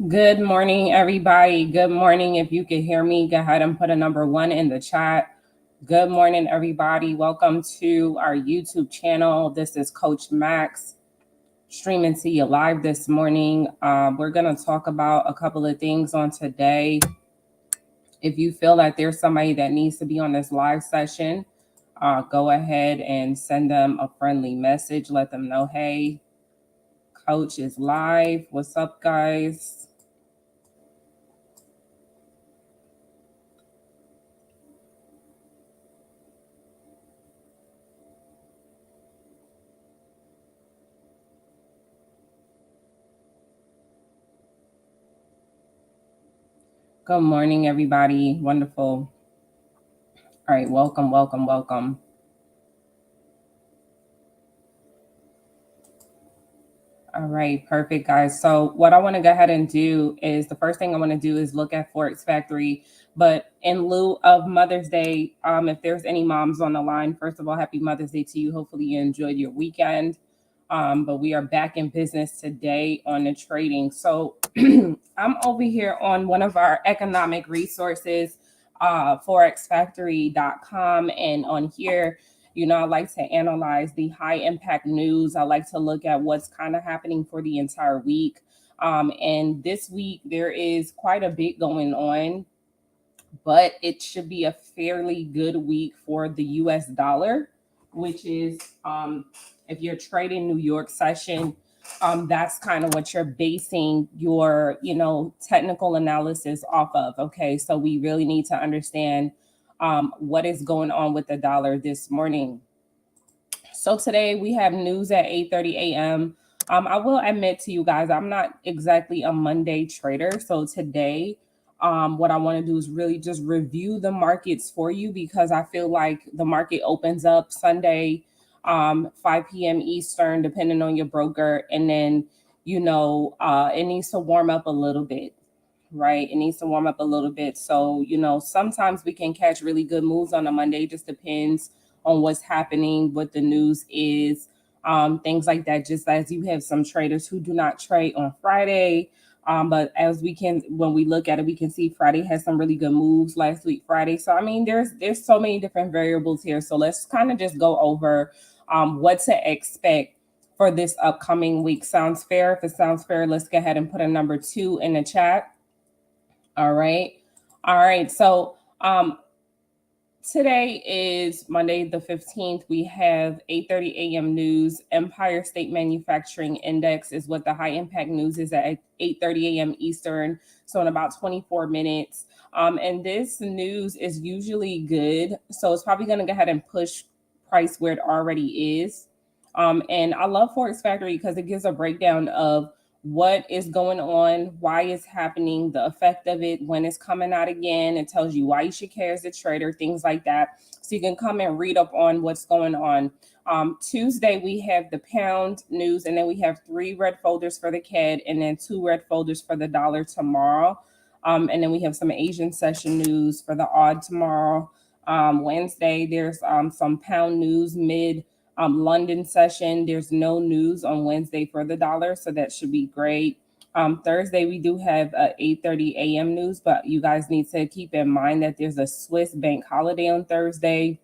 Good morning, everybody. Good morning. If you can hear me, go ahead and put a number one in the chat. Good morning, everybody. Welcome to our YouTube channel. This is Coach Max streaming to you live this morning. We're going to talk about a couple of things on today. If you feel that there's somebody that needs to be on this live session, go ahead and send them a friendly message. Let them know, hey, Coach is live. What's up, guys? Good morning, everybody. Wonderful. All right, welcome, welcome, welcome. All right, perfect, guys. So what I want to go ahead and do is the first thing I want to do is look at Forex Factory. But in lieu of Mother's Day, if there's any moms on the line, first of all, happy Mother's Day to you. Hopefully you enjoyed your weekend. But we are back in business today on the trading. So I'm over here on one of our economic resources, forexfactory.com. And on here, I like to analyze the high impact news. I like to look at what's kind of happening for the entire week. And this week, there is quite a bit going on, but it should be a fairly good week for the US dollar, which is if you're trading New York session, that's kind of what you're basing your, technical analysis off of. Okay, so we really need to understand what is going on with the dollar this morning. So today we have news at 8:30 a.m. I will admit to you guys, I'm not exactly a Monday trader. So today, what I want to do is really just review the markets for you because I feel like the market opens up Sunday, 5 p.m. Eastern, depending on your broker. And then, it needs to warm up a little bit, right? It needs to warm up a little bit. So, sometimes we can catch really good moves on a Monday. Just depends on what's happening, what the news is, things like that. Just as you have some traders who do not trade on Friday. But as when we look at it, we can see Friday has some really good moves last week, Friday. So, I mean, there's so many different variables here. So let's kind of just go over what to expect for this upcoming week. Sounds fair? If it sounds fair, let's go ahead and put a number 2 in the chat. All right. All right. So today is Monday the 15th. We have 8:30 a.m. news. Empire State Manufacturing Index is what the high impact news is at 8:30 a.m. Eastern. So in about 24 minutes. And this news is usually good. So it's probably going to go ahead and push price where it already is. And I love Forex Factory because it gives a breakdown of what is going on, why it's happening, the effect of it, when it's coming out again. It tells you why you should care as a trader, things like that. So you can come and read up on what's going on. Tuesday, we have the pound news, and then we have 3 red folders for the CAD and then 2 red folders for the dollar tomorrow. And then we have some Asian session news for the odd tomorrow. Wednesday, there's some pound news mid London session. There's no news on Wednesday for the dollar, so that should be great. Thursday, we do have 8:30 a.m. news, but you guys need to keep in mind that there's a Swiss bank holiday on Thursday.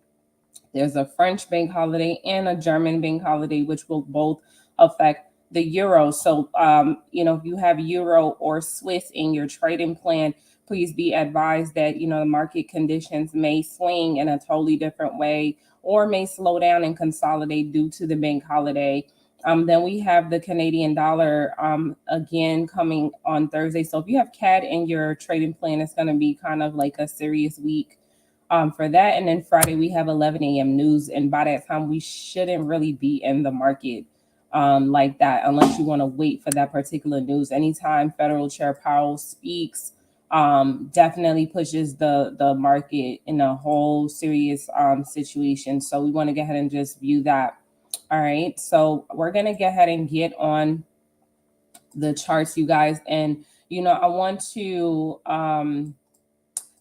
There's a French bank holiday and a German bank holiday, which will both affect the euro. So, if you have euro or Swiss in your trading plan, please be advised that, the market conditions may swing in a totally different way or may slow down and consolidate due to the bank holiday. Then we have the Canadian dollar again coming on Thursday. So if you have CAD in your trading plan, it's going to be kind of like a serious week for that. And then Friday, we have 11 a.m. news. And by that time, we shouldn't really be in the market like that unless you want to wait for that particular news. Anytime Federal Chair Powell speaks, definitely pushes the market in a whole serious situation. So we want to go ahead and just view that. All right. So we're going to go ahead and get on the charts, you guys. And, I want to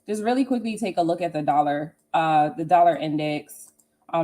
just really quickly take a look at the dollar index.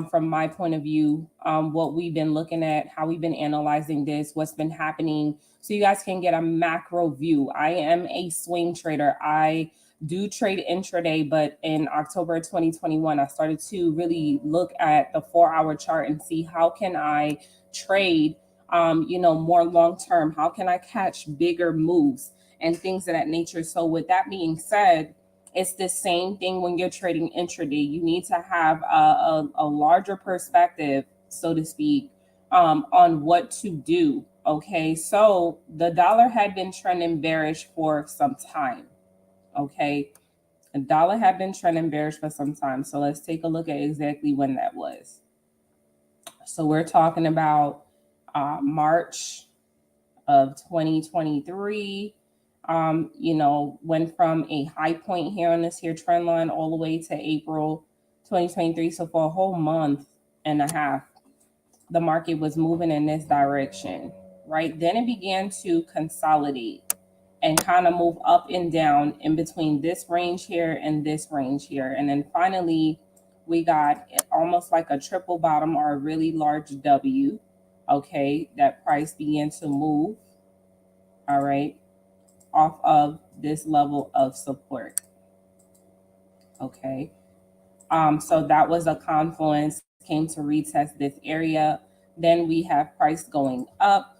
from my point of view, what we've been looking at, how we've been analyzing this, what's been happening, so you guys can get a macro view. I am a swing trader. I do trade intraday, but in October 2021, I started to really look at the 4-hour chart and see how can I trade, more long term. How can I catch bigger moves and things of that nature? So with that being said, it's the same thing when you're trading intraday. You need to have a larger perspective, so to speak, on what to do. Okay, so the dollar had been trending bearish for some time. Okay, the dollar had been trending bearish for some time. So let's take a look at exactly when that was. So we're talking about March of 2023. Went from a high point here on this here trend line all the way to April 2023. So for a whole month and a half, the market was moving in this direction, right? Then it began to consolidate and kind of move up and down in between this range here and this range here. And then finally, we got almost like a triple bottom or a really large W. Okay, that price began to move. All right, off of this level of support. Okay. So that was a confluence, came to retest this area. Then we have price going up.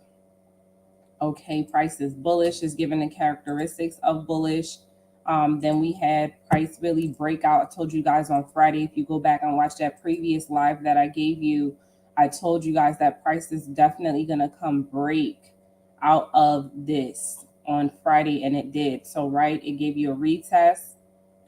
Okay, price is bullish, is given the characteristics of bullish. Then we had price really break out. I told you guys on Friday, if you go back and watch that previous live that I gave you, I told you guys that price is definitely going to come break out of this on Friday, and it did. So, right, it gave you a retest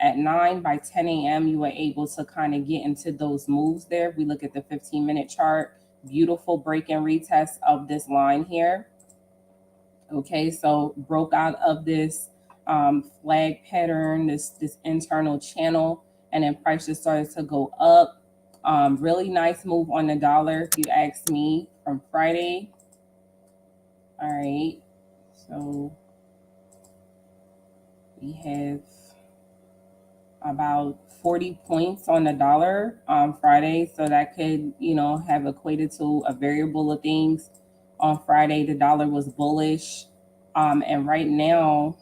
at 9. By 10 a.m., you were able to kind of get into those moves there. If we look at the 15-minute chart, beautiful break and retest of this line here. Okay, so broke out of this flag pattern, this internal channel, and then price just started to go up. Really nice move on the dollar, if you ask me, from Friday. All right, so we have about 40 points on the dollar on Friday, so that could, have equated to a variable of things. On Friday, the dollar was bullish. And right now,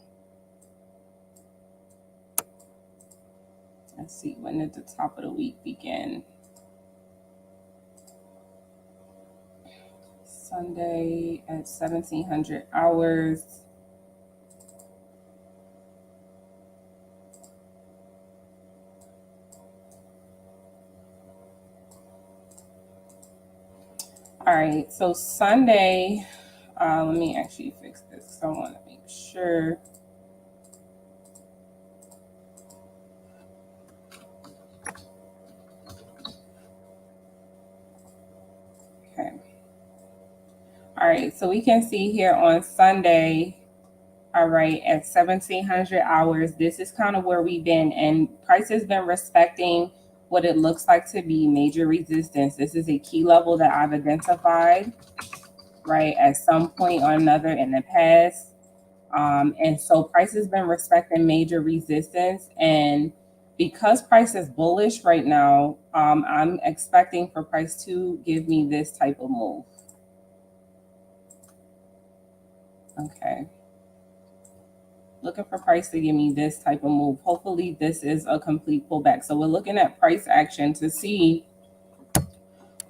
let's see, when did the top of the week begin? Sunday at 1700 hours. All right, so Sunday, let me actually fix this because I want to make sure. Okay. All right, so we can see here on Sunday, all right, at 1700 hours, this is kind of where we've been, and price has been respecting what it looks like to be major resistance. This is a key level that I've identified, right, at some point or another in the past. And so price has been respecting major resistance. And because price is bullish right now, I'm expecting for price to give me this type of move. Okay. Looking for price to give me this type of move. Hopefully this is a complete pullback. So we're looking at price action to see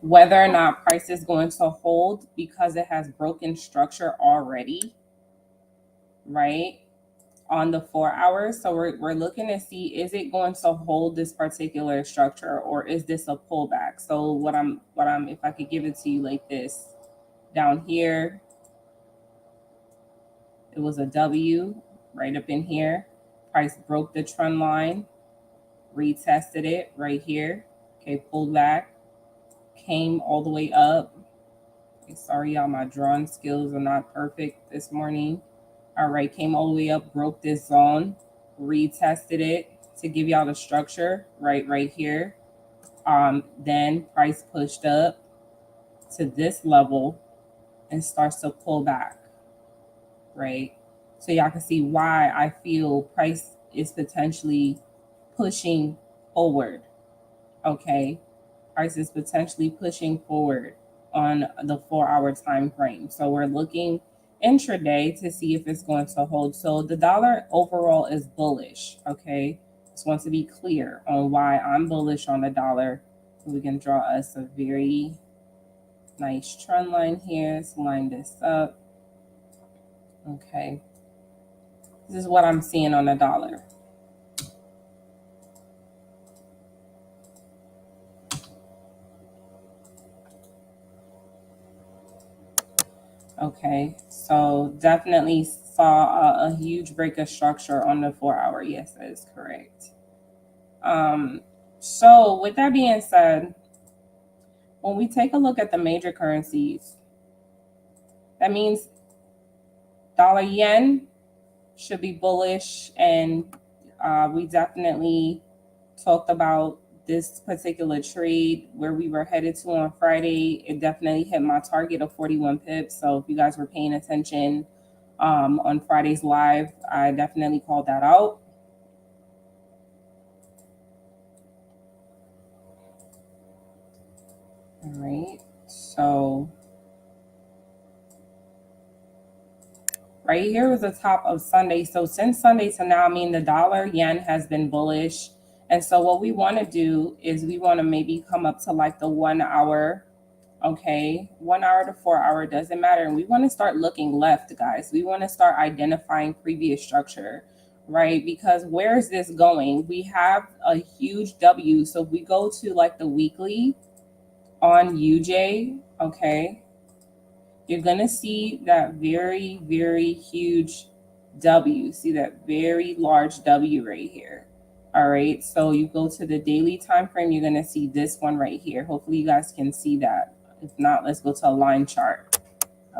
whether or not price is going to hold because it has broken structure already, right, on the 4 hours. So we're looking to see, is it going to hold this particular structure, or is this a pullback? So what I'm if I could give it to you like this, down here, it was a W right up in here. Price broke the trend line, retested it right here. Okay, pulled back, came all the way up. Okay, sorry, y'all, my drawing skills are not perfect this morning. All right, came all the way up, broke this zone, retested it to give y'all the structure right here. Then price pushed up to this level and starts to pull back, right? So y'all can see why I feel price is potentially pushing forward. Okay. Price is potentially pushing forward on the 4 hour time frame. So we're looking intraday to see if it's going to hold. So the dollar overall is bullish. Okay. Just want to be clear on why I'm bullish on the dollar. So we can draw us a very nice trend line here. Let's line this up. Okay. This is what I'm seeing on the dollar. Okay, so definitely saw a huge break of structure on the 4 hour. Yes, that is correct. So with that being said, when we take a look at the major currencies, that means dollar yen should be bullish, and we definitely talked about this particular trade where we were headed to on Friday. It definitely hit my target of 41 pips. So if you guys were paying attention on Friday's live, I definitely called that out. All right. So right here was the top of Sunday. So since Sunday to now, I mean, the dollar yen has been bullish. And so what we want to do is we want to maybe come up to like the 1 hour. Okay, 1 hour to 4 hour doesn't matter. And we want to start looking left, guys. We want to start identifying previous structure, right? Because where is this going? We have a huge W. So if we go to like the weekly on UJ, okay, you're going to see that very, very huge W. See that very large W right here. All right, so you go to the daily time frame, you're going to see this one right here. Hopefully you guys can see that. If not, let's go to a line chart.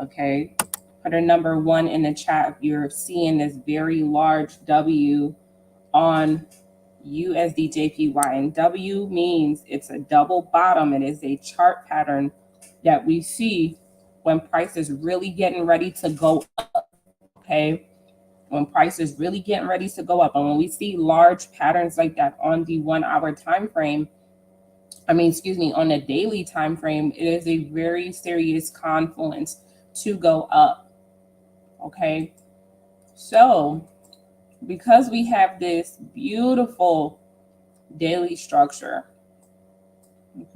Okay, put a number 1 in the chat if you're seeing this very large W on USDJPY. And W means it's a double bottom. It is a chart pattern that we see when price is really getting ready to go up. Okay, when price is really getting ready to go up, and when we see large patterns like that on the 1 hour time frame, on the daily time frame, it is a very serious confluence to go up. Okay, so because we have this beautiful daily structure,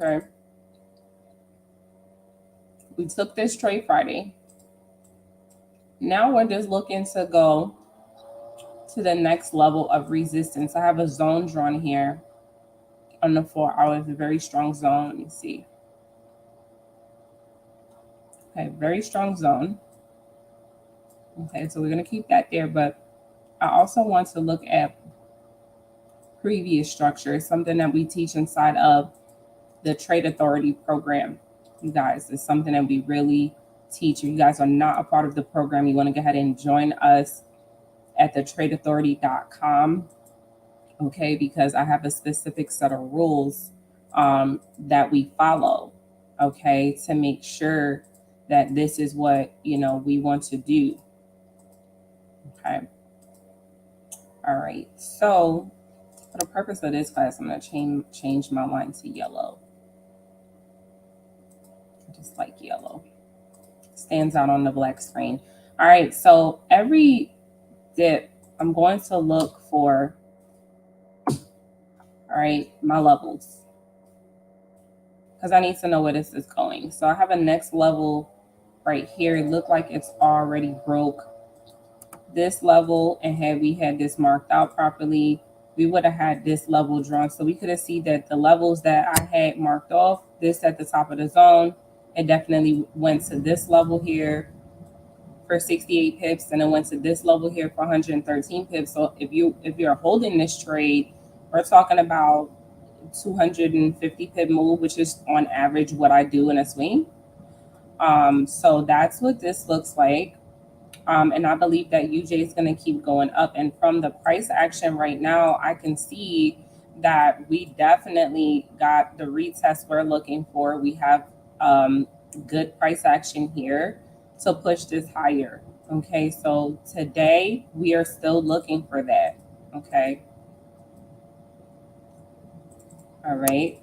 okay, we took this trade Friday. Now we're just looking to go to the next level of resistance. I have a zone drawn here on the 4 hours, a very strong zone. Let me see. Okay, very strong zone. Okay, so we're going to keep that there, but I also want to look at previous structure, something that we teach inside of the Trade Authority program. You guys, it's something that we really teach. If you guys are not a part of the program, you want to go ahead and join us at the tradeauthority.com. Okay, because I have a specific set of rules that we follow, okay, to make sure that this is what, we want to do. Okay. All right. So for the purpose of this class, I'm going to change my line to yellow. I just like yellow. Stands out on the black screen. All right. So every dip, I'm going to look for, all right, my levels, because I need to know where this is going. So I have a next level right here. It looked like it's already broke this level, and had we had this marked out properly, we would have had this level drawn. So we could have seen that the levels that I had marked off, this at the top of the zone, it definitely went to this level here for 68 pips, and it went to this level here for 113 pips. So if you're holding this trade, we're talking about 250 pip move, which is on average what I do in a swing. So that's what this looks like. And I believe that UJ is going to keep going up. And from the price action right now, I can see that we definitely got the retest we're looking for. We have good price action here to push this higher. Okay, so today we are still looking for that. Okay. All right.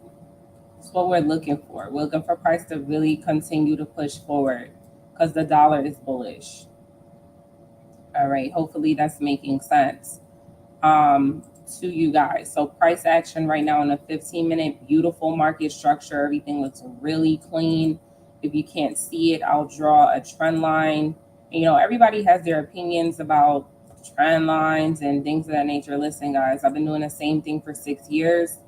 That's what we're looking for. We're looking for price to really continue to push forward because the dollar is bullish. All right. Hopefully that's making sense to you guys. So price action right now on a 15-minute, beautiful market structure. Everything looks really clean. If you can't see it, I'll draw a trend line. You know, everybody has their opinions about trend lines and things of that nature. Listen, guys, I've been doing the same thing for 6 years.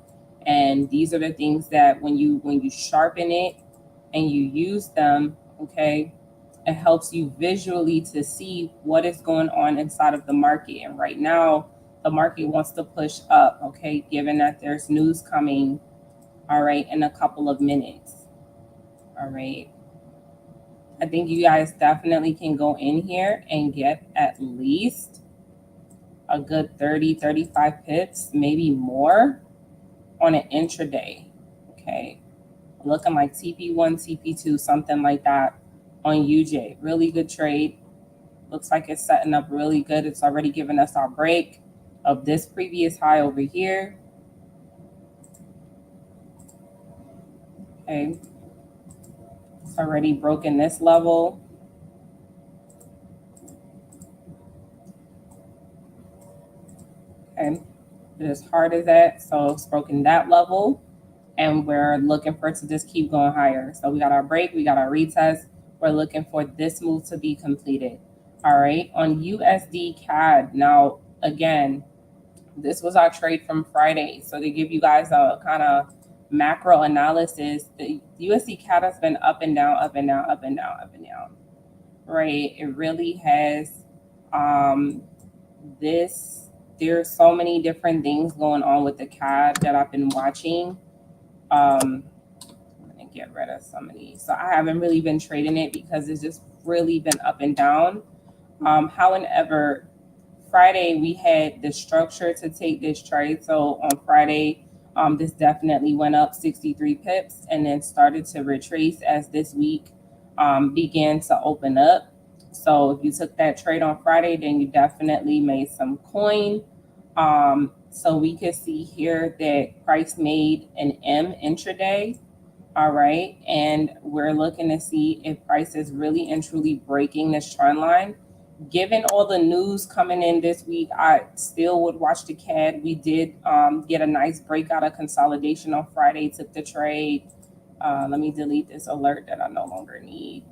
And these are the things that when you sharpen it and you use them, okay, it helps you visually to see what is going on inside of the market. And right now, the market wants to push up, okay, given that there's news coming, all right, in a couple of minutes. All right. I think you guys definitely can go in here and get at least a good 30, 35 pips, maybe more on an intraday. Okay. Looking like TP1, TP2, something like that on UJ. Really good trade. Looks like it's setting up really good. It's already given us our break of this previous high over here. Okay. It's already broken this level. Okay. It is hard as that. So it's broken that level. And we're looking for it to just keep going higher. So we got our break, we got our retest. We're looking for this move to be completed. All right. On USD CAD. Now, again, this was our trade from Friday. So to give you guys a kind of macro analysis, the USD CAD has been up and down, up and down, up and down, up and down. Right? It really has. There's so many different things going on with the CAD that I've been watching. I'm gonna get rid of some of these. So I haven't really been trading it because it's just really been up and down. However, Friday we had the structure to take this trade. So on Friday, this definitely went up 63 pips and then started to retrace as this week began to open up. So if you took that trade on Friday, then you definitely made some coin. So we could see here that price made an M intraday. All right. And we're looking to see if price is really and truly breaking this trend line. Given all the news coming in this week, I still would watch the CAD. We did get a nice breakout of consolidation on Friday, took the trade. Let me delete this alert that I no longer need.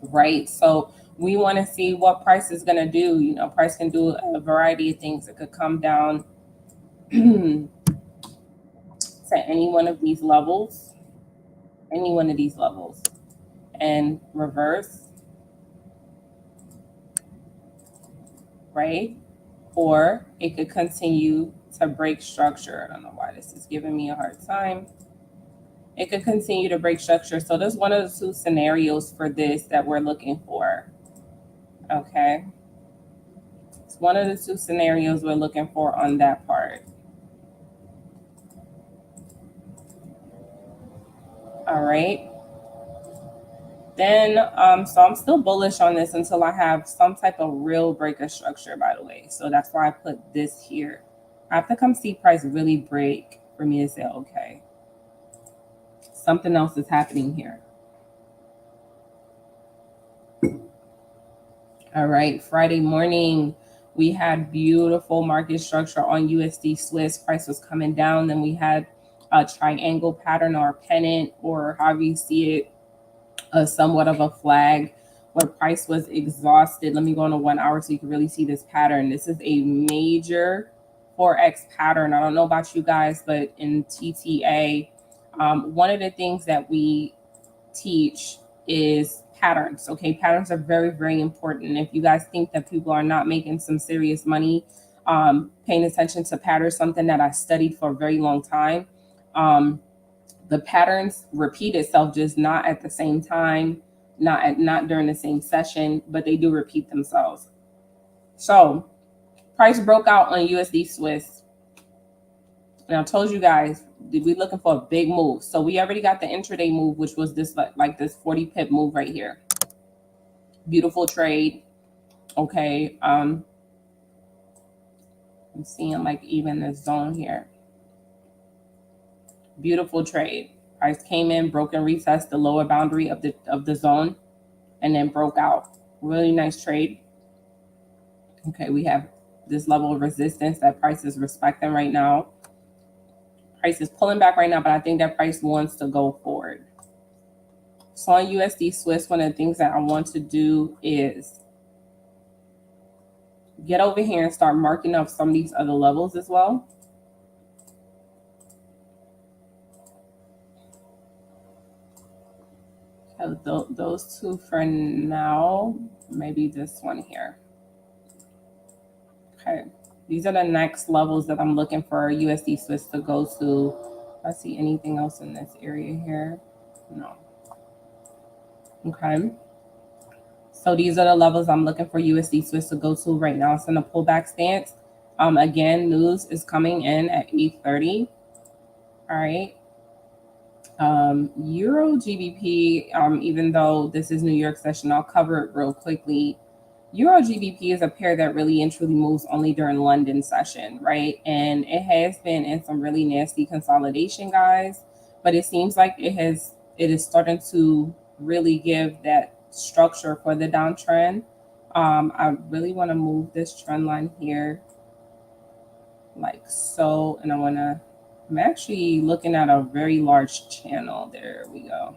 Right. So we want to see what price is going to do. You know, price can do a variety of things. It could come down to any one of these levels, and reverse, right? Or it could continue to break structure. I don't know why this is giving me a hard time. It could continue to break structure. So there's one of the two scenarios for this that we're looking for. Okay. It's one of the two scenarios we're looking for on that part. All right. Then, so I'm still bullish on this until I have some type of real breaker structure, by the way. So that's why I put this here. I have to come see price really break for me to say, okay, something else is happening here. All right, Friday morning, we had beautiful market structure on USD Swiss. Price was coming down. Then we had a triangle pattern or a pennant, or however you see it, somewhat of a flag where price was exhausted. Let me go on a 1 hour so you can really see this pattern. This is a major Forex pattern. I don't know about you guys, but in TTA, one of the things that we teach is patterns. Okay, patterns are very, very important. If you guys think that people are not making some serious money paying attention to patterns, something that I studied for a very long time. The patterns repeat itself, just not at the same time, not during the same session, but they do repeat themselves. So price broke out on USD Swiss. And I told you guys, we're looking for a big move. So we already got the intraday move, which was this like this 40 pip move right here. Beautiful trade. Okay. I'm seeing like even this zone here. Beautiful trade. Price came in, broke and retested the lower boundary of the zone, and then broke out. Really nice trade. Okay, we have this level of resistance that price is respecting right now. Price is pulling back right now, but I think that price wants to go forward. So on USD Swiss, one of the things that I want to do is get over here and start marking up some of these other levels as well. So those two for now, maybe this one here. Okay, these are the next levels that I'm looking for USD Swiss to go to. I see anything else in this area here? No. Okay. So these are the levels I'm looking for USD Swiss to go to right now. It's in a pullback stance. Again, news is coming in at 8:30. All right. Euro GBP, even though this is New York session, I'll cover it real quickly. Euro GBP is a pair that really and truly moves only during London session, right? And it has been in some really nasty consolidation, guys. But it seems like it is starting to really give that structure for the downtrend. I really want to move this trend line here like so, and I'm actually looking at a very large channel. There we go.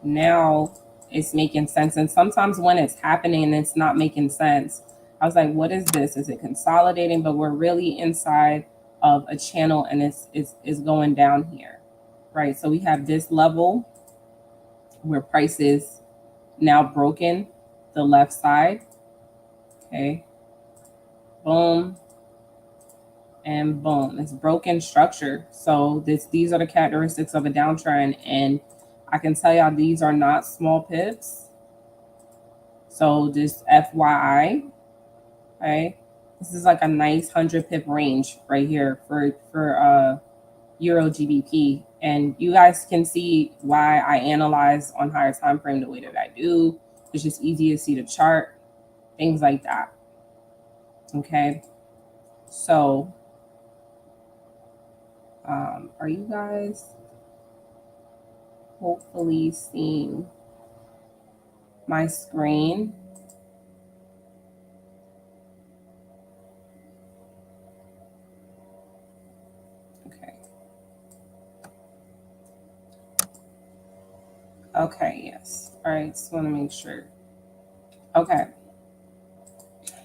Now it's making sense. And sometimes when it's happening and it's not making sense, I was like, what is this? Is it consolidating? But we're really inside of a channel and it's going down here, right? So we have this level where price is now broken, the left side. Okay. Boom. And boom, it's broken structure. So these are the characteristics of a downtrend. And I can tell y'all these are not small pips. So just FYI, okay? This is like a nice 100 pip range right here for Euro GBP. And you guys can see why I analyze on higher time frame the way that I do. It's just easy to see the chart, things like that. Okay. So are you guys hopefully seeing my screen? Okay. Okay, yes. All right, just want to make sure. Okay.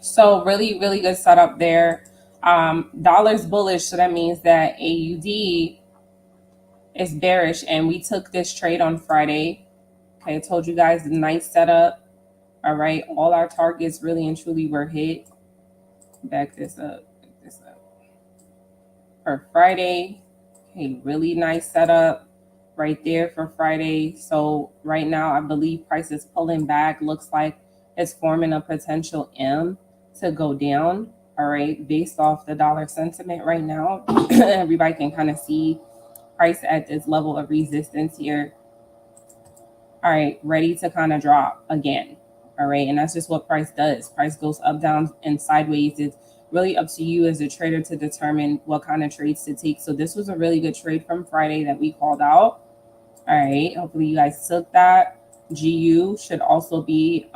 So really, really good setup there. Dollar's bullish, so that means that AUD is bearish, and we took this trade on Friday. Okay, I told you guys, nice setup. All right, all our targets really and truly were hit. Back this up, for Friday. Okay, really nice setup right there for Friday. So right now, I believe price is pulling back. Looks like it's forming a potential M to go down. All right, based off the dollar sentiment right now, everybody can kind of see price at this level of resistance here. All right, ready to kind of drop again. All right, and that's just what price does. Price goes up, down, and sideways. It's really up to you as a trader to determine what kind of trades to take. So this was a really good trade from Friday that we called out. All right, hopefully you guys took that. GU should also be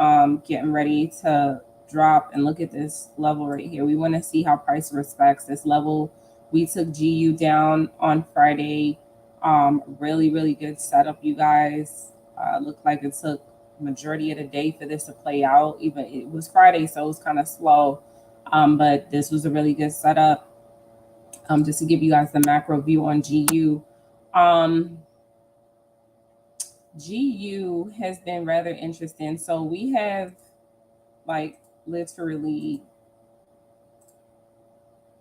getting ready to drop, and look at this level right here. We want to see how price respects this level. We took GU down on Friday. Really, really good setup, you guys. Looked like it took majority of the day for this to play out. Even it was Friday, so it was kind of slow. But this was a really good setup. Just to give you guys the macro view on GU. GU has been rather interesting. So we have like literally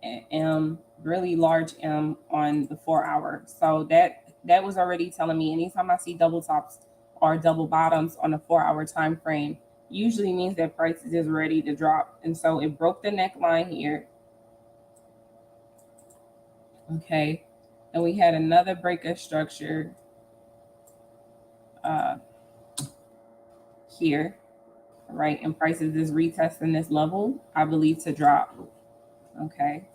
an M, really large M on the 4 hour. So that was already telling me anytime I see double tops or double bottoms on a 4 hour time frame, usually means that price is just ready to drop. And so it broke the neckline here. Okay. And we had another break of structure here, right? And prices is retesting this level, I believe, to drop. Okay.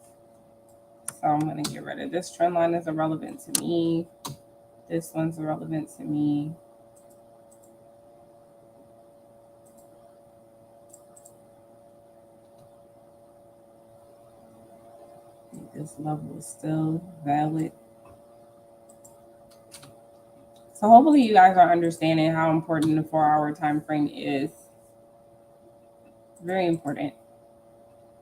So I'm going to get rid of this trend line is irrelevant to me. This one's irrelevant to me. This level is still valid. So hopefully you guys are understanding how important the 4-hour time frame is. Very important.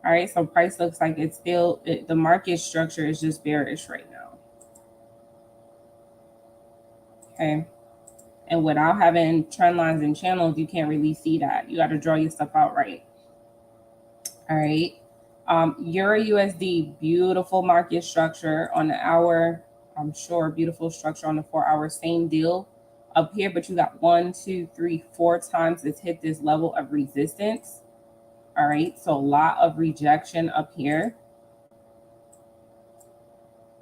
All right, so price looks like it's still, the market structure is just bearish right now. Okay. And without having trend lines and channels, you can't really see that. You got to draw your stuff out right. All right. Euro USD, beautiful market structure on the hour. I'm sure beautiful structure on the 4-hour. Same deal up here, but you got 1, 2, 3, 4 times it's hit this level of resistance. All right. So a lot of rejection up here.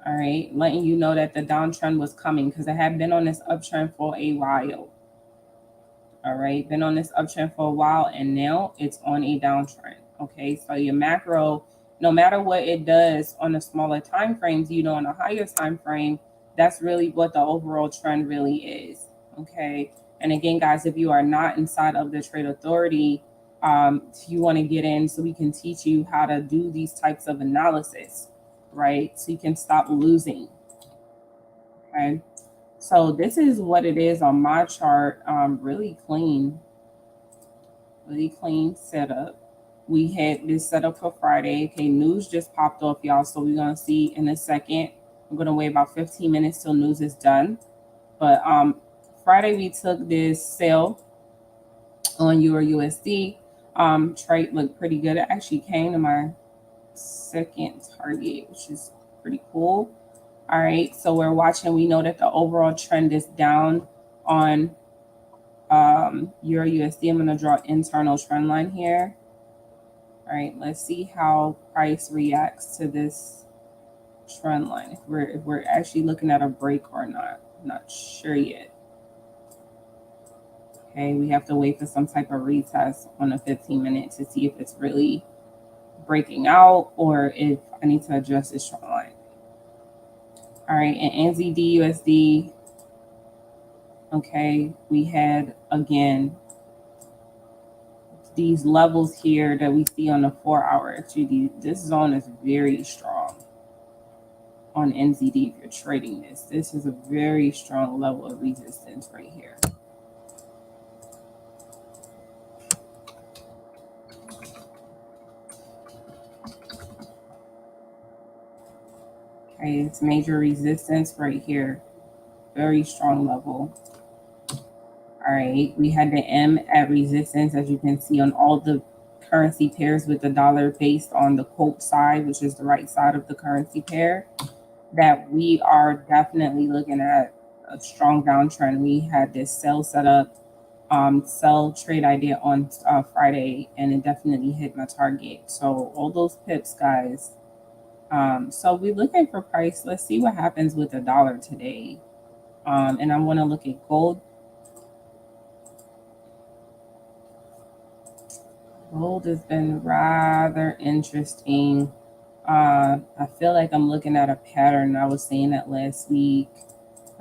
All right. Letting you know that the downtrend was coming because it had been on this uptrend for a while. All right. Been on this uptrend for a while and now it's on a downtrend. Okay, so your macro, no matter what it does on the smaller time frames, you know, on a higher time frame, that's really what the overall trend really is. Okay, and again, guys, if you are not inside of the Trade Authority, if you want to get in, so we can teach you how to do these types of analysis, right? So you can stop losing. Okay, so this is what it is on my chart. Really clean setup. We had this set up for Friday. Okay, news just popped off, y'all. So we're gonna see in a second. I'm gonna wait about 15 minutes till news is done. But Friday we took this sale on Euro USD. Trade looked pretty good. It actually came to my second target, which is pretty cool. All right, so we're watching. We know that the overall trend is down on Euro USD. I'm gonna draw internal trend line here. All right, let's see how price reacts to this trend line. If we're actually looking at a break or not, I'm not sure yet. Okay, we have to wait for some type of retest on a 15-minute to see if it's really breaking out or if I need to adjust this trend line. All right, and NZD USD. Okay, we had again these levels here that we see on the 4-hour. Actually, this zone is very strong on NZD. If you're trading this is a very strong level of resistance right here. Okay, it's major resistance right here. Very strong level. All right, we had the M at resistance, as you can see on all the currency pairs with the dollar based on the quote side, which is the right side of the currency pair, that we are definitely looking at a strong downtrend. We had this sell set up, sell trade idea on Friday, and it definitely hit my target. So all those pips, guys. So we're looking for price. Let's see what happens with the dollar today. And I want to look at gold. Gold has been rather interesting. I feel like I'm looking at a pattern. I was saying that last week.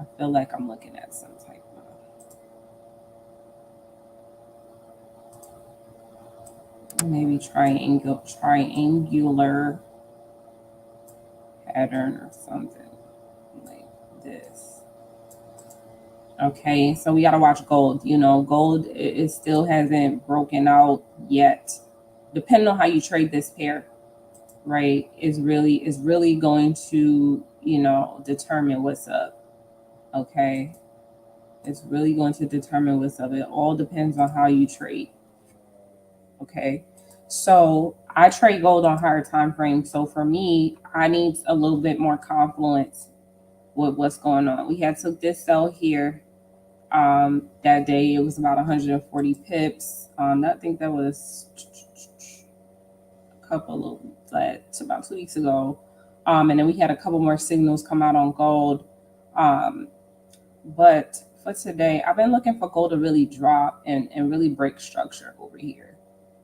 I feel like I'm looking at some type of maybe triangular pattern or something like this. Okay, so we got to watch gold. You know, gold, it still hasn't broken out yet. Depending on how you trade this pair, right, is really going to, you know, determine what's up. Okay, it's really going to determine what's up. It all depends on how you trade. Okay, so I trade gold on higher time frames. So for me, I need a little bit more confluence with what's going on. We had took this sell here. That day it was about 140 pips. I think that was a couple of that's about 2 weeks ago. And then we had a couple more signals come out on gold. But for today, I've been looking for gold to really drop and really break structure over here.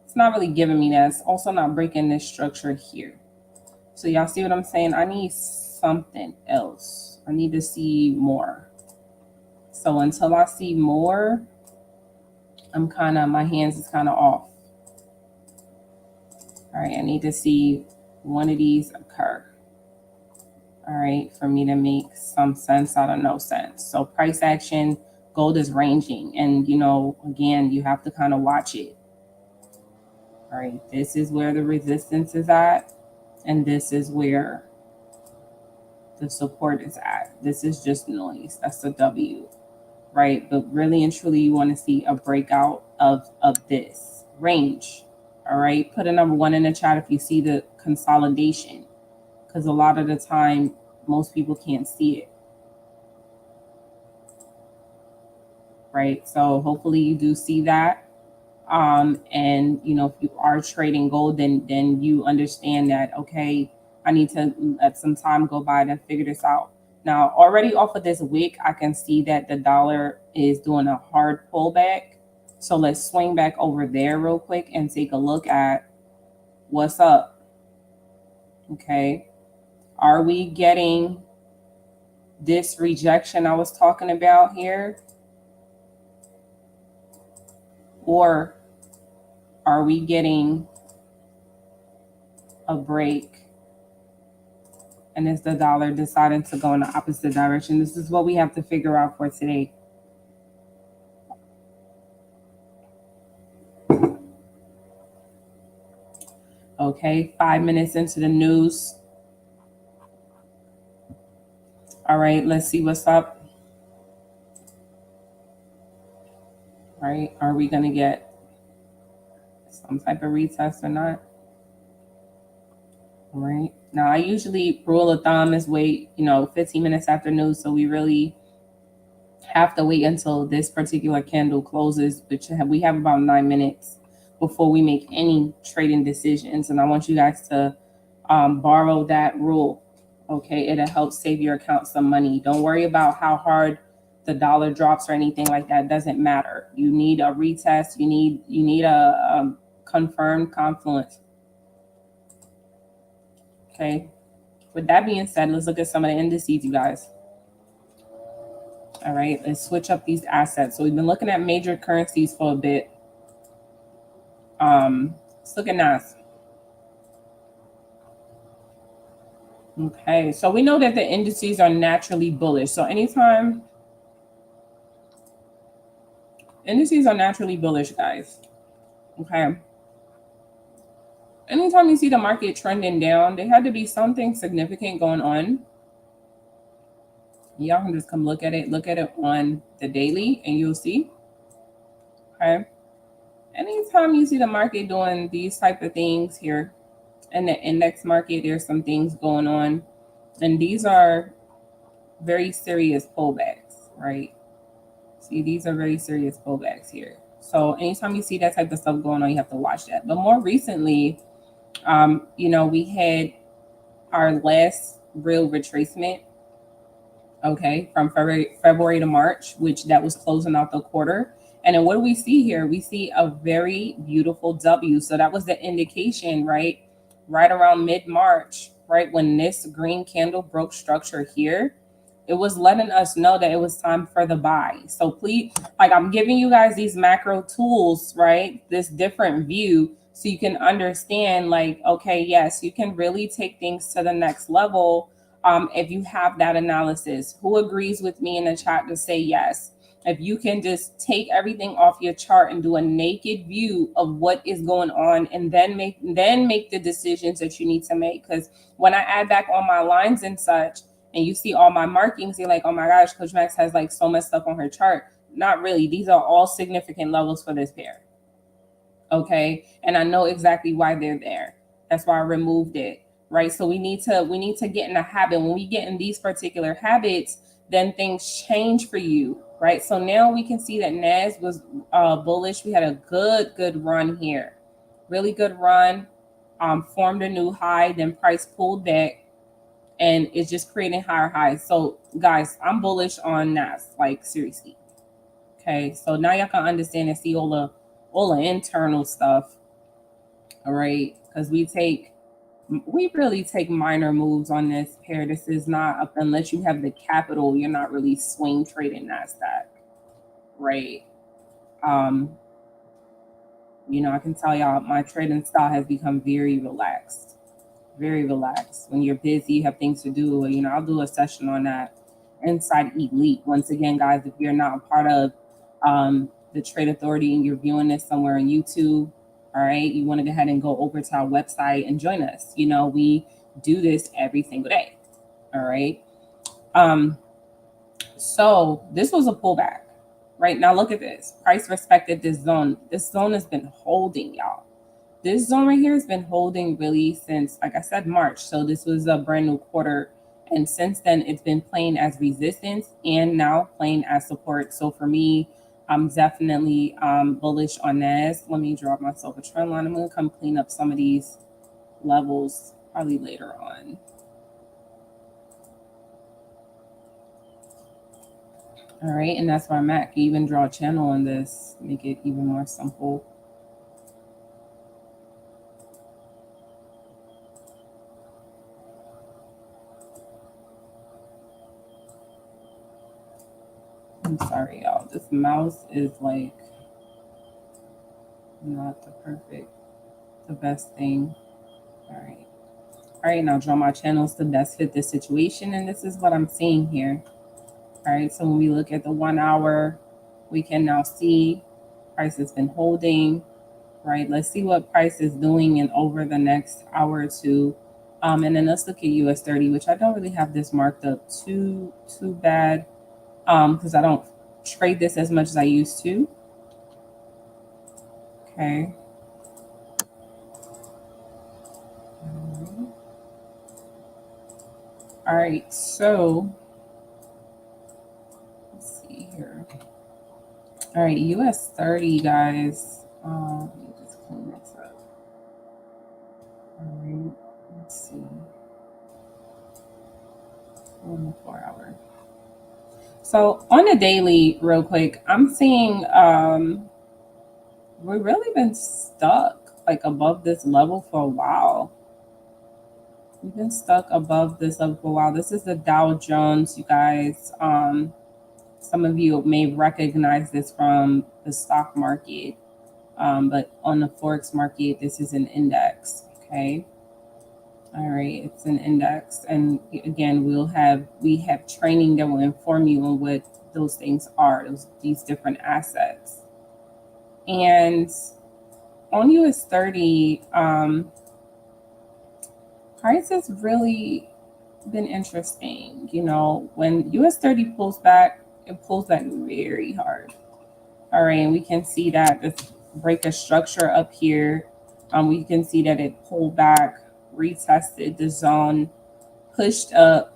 It's not really giving me that. It's also not breaking this structure here. So y'all see what I'm saying? I need something else. I need to see more. So until I see more, my hands is kind of off. All right, I need to see one of these occur. All right, for me to make some sense out of no sense. So price action, gold is ranging. And, again, you have to kind of watch it. All right, this is where the resistance is at. And this is where the support is at. This is just noise. That's a W, right? But really and truly, you want to see a breakout of this range. All right, put a number 1 in the chat if you see the consolidation, because a lot of the time, most people can't see it. Right, so hopefully you do see that. And if you are trading gold, then you understand that, okay, I need to let some time go by to figure this out. Now, already off of this wick, I can see that the dollar is doing a hard pullback. So let's swing back over there real quick and take a look at what's up. Okay, are we getting this rejection I was talking about here? Or are we getting a break? And is the dollar deciding to go in the opposite direction? This is what we have to figure out for today. Okay, 5 minutes into the news. All right, let's see what's up. All right, are we going to get some type of retest or not? All right, now I usually, rule of thumb is wait, 15 minutes after news. So we really have to wait until this particular candle closes, which we have about 9 minutes before we make any trading decisions. And I want you guys to borrow that rule. Okay, it'll help save your account some money. Don't worry about how hard the dollar drops or anything like that. It doesn't matter. You need a retest. You need a confirmed confluence. Okay, with that being said, let's look at some of the indices, you guys. All right, let's switch up these assets. So we've been looking at major currencies for a bit. Let's look at NAS. Okay, so we know that the indices are naturally bullish. So anytime indices are naturally bullish, guys. Okay. Anytime you see the market trending down, there had to be something significant going on. Y'all can just come look at it on the daily and you'll see. Okay. Anytime you see the market doing these type of things here in the index market, there's some things going on. And these are very serious pullbacks, right? See, these are very serious pullbacks here. So anytime you see that type of stuff going on, you have to watch that. But more recently, we had our last real retracement, okay, from February to March, which that was closing out the quarter. And then what do we see here? We see a very beautiful W. So that was the indication, right around mid-March, right, when this green candle broke structure here. It was letting us know that it was time for the buy. So please, I'm giving you guys these macro tools, right? This different view so you can understand, okay, yes, you can really take things to the next level if you have that analysis. Who agrees with me in the chat to say yes? If you can just take everything off your chart and do a naked view of what is going on, and then make the decisions that you need to make. Because when I add back on my lines and such, and you see all my markings, you're like, oh my gosh, Coach Max has so much stuff on her chart. Not really. These are all significant levels for this pair. Okay, and I know exactly why they're there. That's why I removed it. Right. So we need to get in a habit. When we get in these particular habits, then things change for you. Right. So now we can see that NAS was bullish. We had a good run here. Really good run. Formed a new high, then price pulled back. And it's just creating higher highs. So guys, I'm bullish on NAS, seriously. Okay, so now y'all can understand and see all the internal stuff. All right, because we take We really take minor moves on this pair. This is not up unless you have the capital, you're not really swing trading NASDAQ, right? Um, I can tell y'all my trading style has become very relaxed. Very relaxed. When you're busy, you have things to do. I'll do a session on that inside Elite. Once again, guys, if you're not a part of the Trade Authority and you're viewing this somewhere on YouTube, all right, you want to go ahead and go over to our website and join us. We do this every single day. All right. So this was a pullback. Right now, look at this. Price respected this zone. This zone has been holding, y'all. This zone right here has been holding really since, like I said, March. So this was a brand new quarter. And since then, it's been playing as resistance and now playing as support. So for me, I'm definitely bullish on this. Let me draw myself a trend line. I'm going to come clean up some of these levels probably later on. All right, and that's where I'm at. I can even draw a channel on this, make it even more simple. I'm sorry, y'all. This mouse is like not the best thing. All right. All right, now draw my channels to best fit this situation. And this is what I'm seeing here. All right, so when we look at the 1 hour, we can now see price has been holding, right? Let's see what price is doing in over the next hour or two. And then let's look at US 30, which I don't really have this marked up too bad because I don't trade this as much as I used to. Okay. All right, so let's see here. All right, US 30, guys. Let me just clean this up. All right, let's see. On the 4 hour. So on the daily, real quick, I'm seeing we've really been stuck like above this level for a while. We've been stuck above this level for a while. This is the Dow Jones, you guys. Some of you may recognize this from the stock market, but on the Forex market, this is an index. Okay. All right, it's an index, and again, we have training that will inform you on what those things are, these different assets. And on US 30, price has really been interesting. When US 30 pulls back, it pulls back very hard. All right, and we can see that this break of structure up here. We can see that it pulled back, retested the zone, pushed up.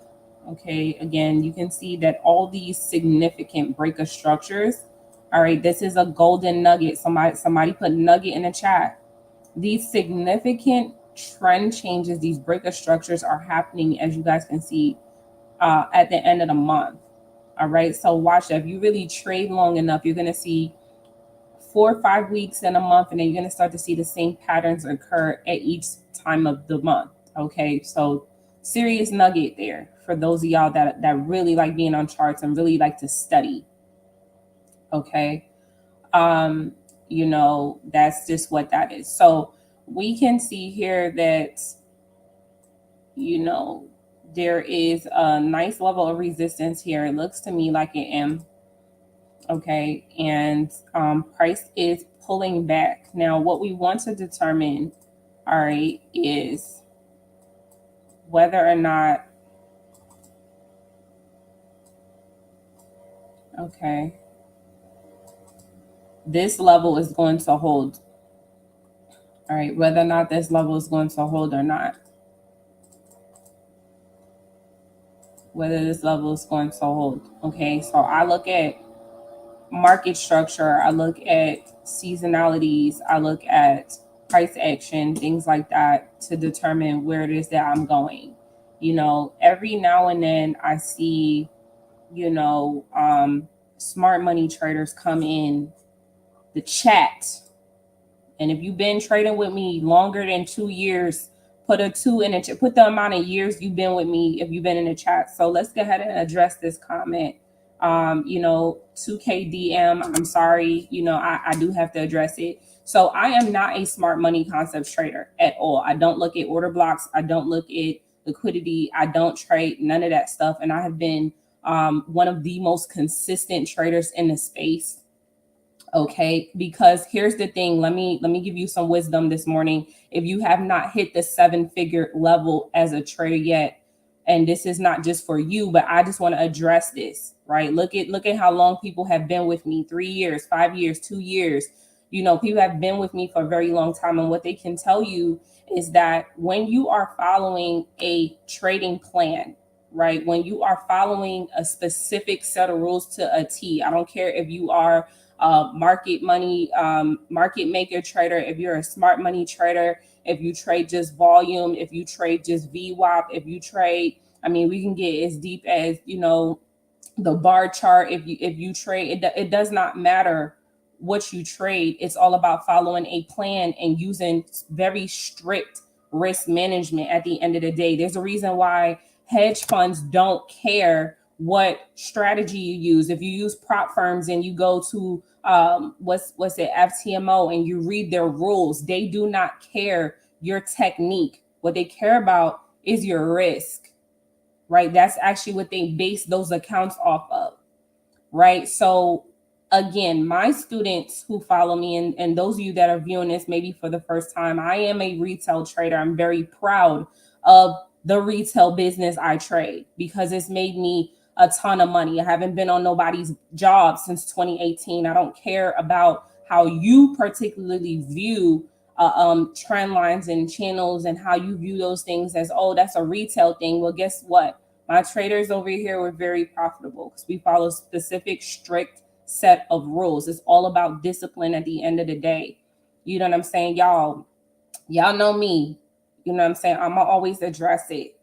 Okay, again, you can see that all these significant break of structures. All right, this is a golden nugget. Somebody put nugget in the chat. These significant trend changes, these break of structures are happening, as you guys can see, at the end of the month. All right, so watch that. If you really trade long enough, you're going to see 4 or 5 weeks in a month, and then you're going to start to see the same patterns occur at each time of the month. Okay, so serious nugget there for those of y'all that really like being on charts and really like to study. Okay, that's just what that is. So we can see here that there is a nice level of resistance here. It looks to me like an M. Okay, and price is pulling back. Now, what we want to determine, all right, is whether or not, okay, this level is going to hold. All right, whether or not this level is going to hold or not. Whether this level is going to hold. Okay, so I look at market structure, I look at seasonalities, I look at price action, things like that to determine where it is that I'm going. Every now and then I see, smart money traders come in the chat. And if you've been trading with me longer than 2 years, Put a 2 in it. Put the amount of years you've been with me if you've been in the chat. So let's go ahead and address this comment. 2KDM, I'm sorry, I do have to address it. So I am not a smart money concepts trader at all. I don't look at order blocks. I don't look at liquidity. I don't trade none of that stuff. And I have been one of the most consistent traders in the space. Okay, because here's the thing. Let me give you some wisdom this morning. If you have not hit the 7-figure level as a trader yet, and this is not just for you, but I just want to address this, right? Look at how long people have been with me: 3 years, 5 years, 2 years. People have been with me for a very long time, and what they can tell you is that when you are following a trading plan, right? When you are following a specific set of rules to a T, I don't care if you are market maker trader, if you're a smart money trader, if you trade just volume, if you trade just VWAP, if you trade, we can get as deep as the bar chart. If you trade, it does not matter what you trade. It's all about following a plan and using very strict risk management. At the end of the day, there's a reason why hedge funds don't care what strategy you use. If you use prop firms and you go to what's it, FTMO, and you read their rules, they do not care your technique. What they care about is your risk, right? That's actually what they base those accounts off of, right? So again, my students who follow me, and those of you that are viewing this maybe for the first time, I am a retail trader. I'm very proud of the retail business I trade because it's made me a ton of money. I haven't been on nobody's job since 2018. I don't care about how you particularly view trend lines and channels and how you view those things as, oh, that's a retail thing. Well, guess what? My traders over here were very profitable because we follow specific, strict set of rules. It's all about discipline at the end of the day. You know what I'm saying? Y'all know me. You know what I'm saying? I'm going to always address it.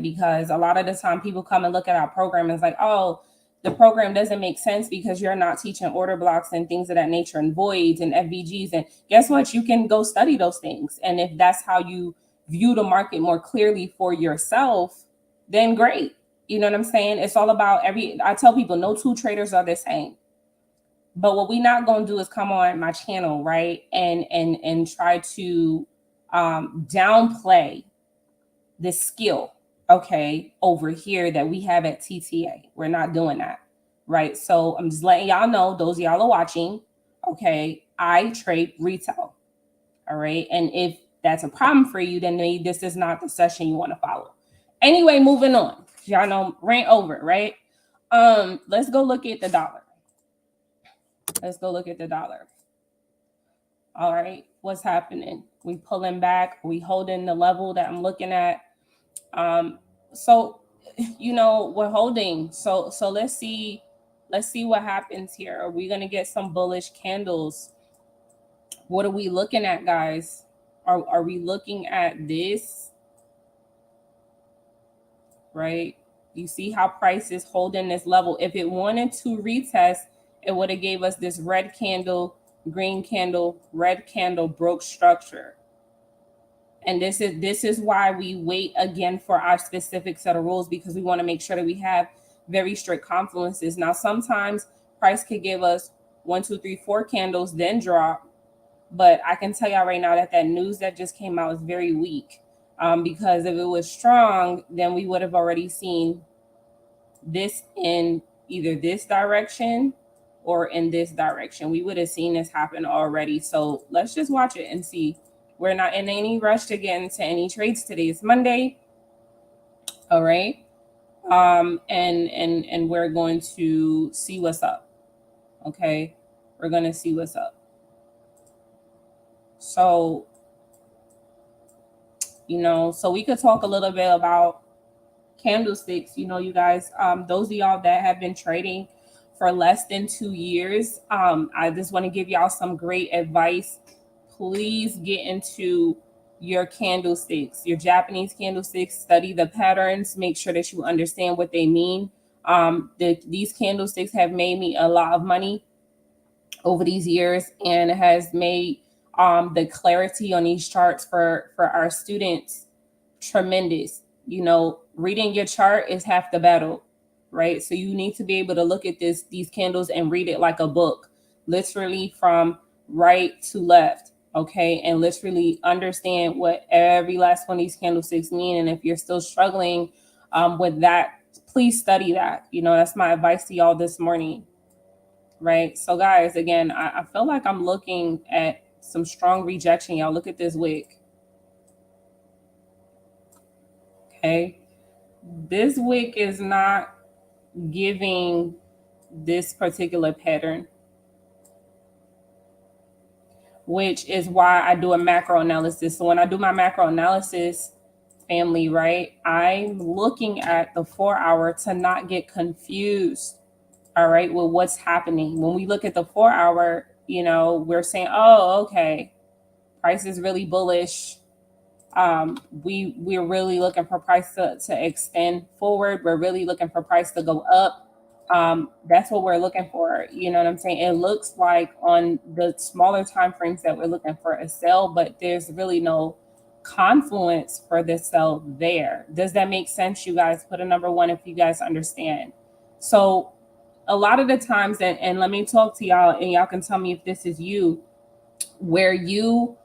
Because a lot of the time people come and look at our program and it's like, oh, the program doesn't make sense because you're not teaching order blocks and things of that nature and voids and FVGs. And guess what? You can go study those things. And if that's how you view the market more clearly for yourself, then great. You know what I'm saying? It's all about I tell people no two traders are the same. But what we're not going to do is come on my channel, right? And try to downplay the skill, okay, over here that we have at TTA. We're not doing that, right? So I'm just letting y'all know, those of y'all are watching, okay, I trade retail, all right? And if that's a problem for you, then maybe this is not the session you want to follow. Anyway, moving on. Y'all know, rant over, right? Let's go look at the dollar. All right, what's happening? We pulling back, we holding the level that I'm looking at. So we're holding. So let's see what happens here. Are we gonna get some bullish candles? What are we looking at, guys? Are we looking at this? Right? You see how price is holding this level. If it wanted to retest, it would have gave us this red candle, green candle, red candle, broke structure. And this is why we wait again for our specific set of rules, because we want to make sure that we have very strict confluences. Now, sometimes price could give us 1, 2, 3, 4 candles, then drop. But I can tell y'all right now that news that just came out is very weak. Because if it was strong, then we would have already seen this in either this direction or in this direction. We would have seen this happen already. So let's just watch it and see. We're not in any rush to get into any trades today. It's Monday. All right. And we're going to see what's up. Okay. We're going to see what's up. So, so we could talk a little bit about candlesticks. You guys, those of y'all that have been trading for less than 2 years, I just want to give y'all some great advice. Please get into your candlesticks, your Japanese candlesticks, study the patterns, make sure that you understand what they mean. These candlesticks have made me a lot of money over these years, and it has made The clarity on these charts for our students, tremendous. You know, reading your chart is half the battle, right? So you need to be able to look at these candles and read it like a book, literally from right to left, okay? And literally understand what every last one of these candlesticks mean. And if you're still struggling with that, please study that. You know, that's my advice to y'all this morning, right? So guys, again, I feel like I'm looking at some strong rejection. Y'all look at this wick, okay? This wick is not giving this particular pattern, which is why I do a macro analysis. So when I do my macro analysis, family, right, I'm looking at the 4-hour to not get confused, all right, with what's happening. When we look at the 4-hour, you know, we're saying, oh, okay, price is really bullish. We're really looking for price to extend forward. We're really looking for price to go up. That's what we're looking for. You know what I'm saying? It looks like on the smaller time frames that we're looking for a sell, but there's really no confluence for the sell there. Does that make sense, you guys? Put a number one if you guys understand. So a lot of the times, and let me talk to y'all, and y'all can tell me if this is you, where you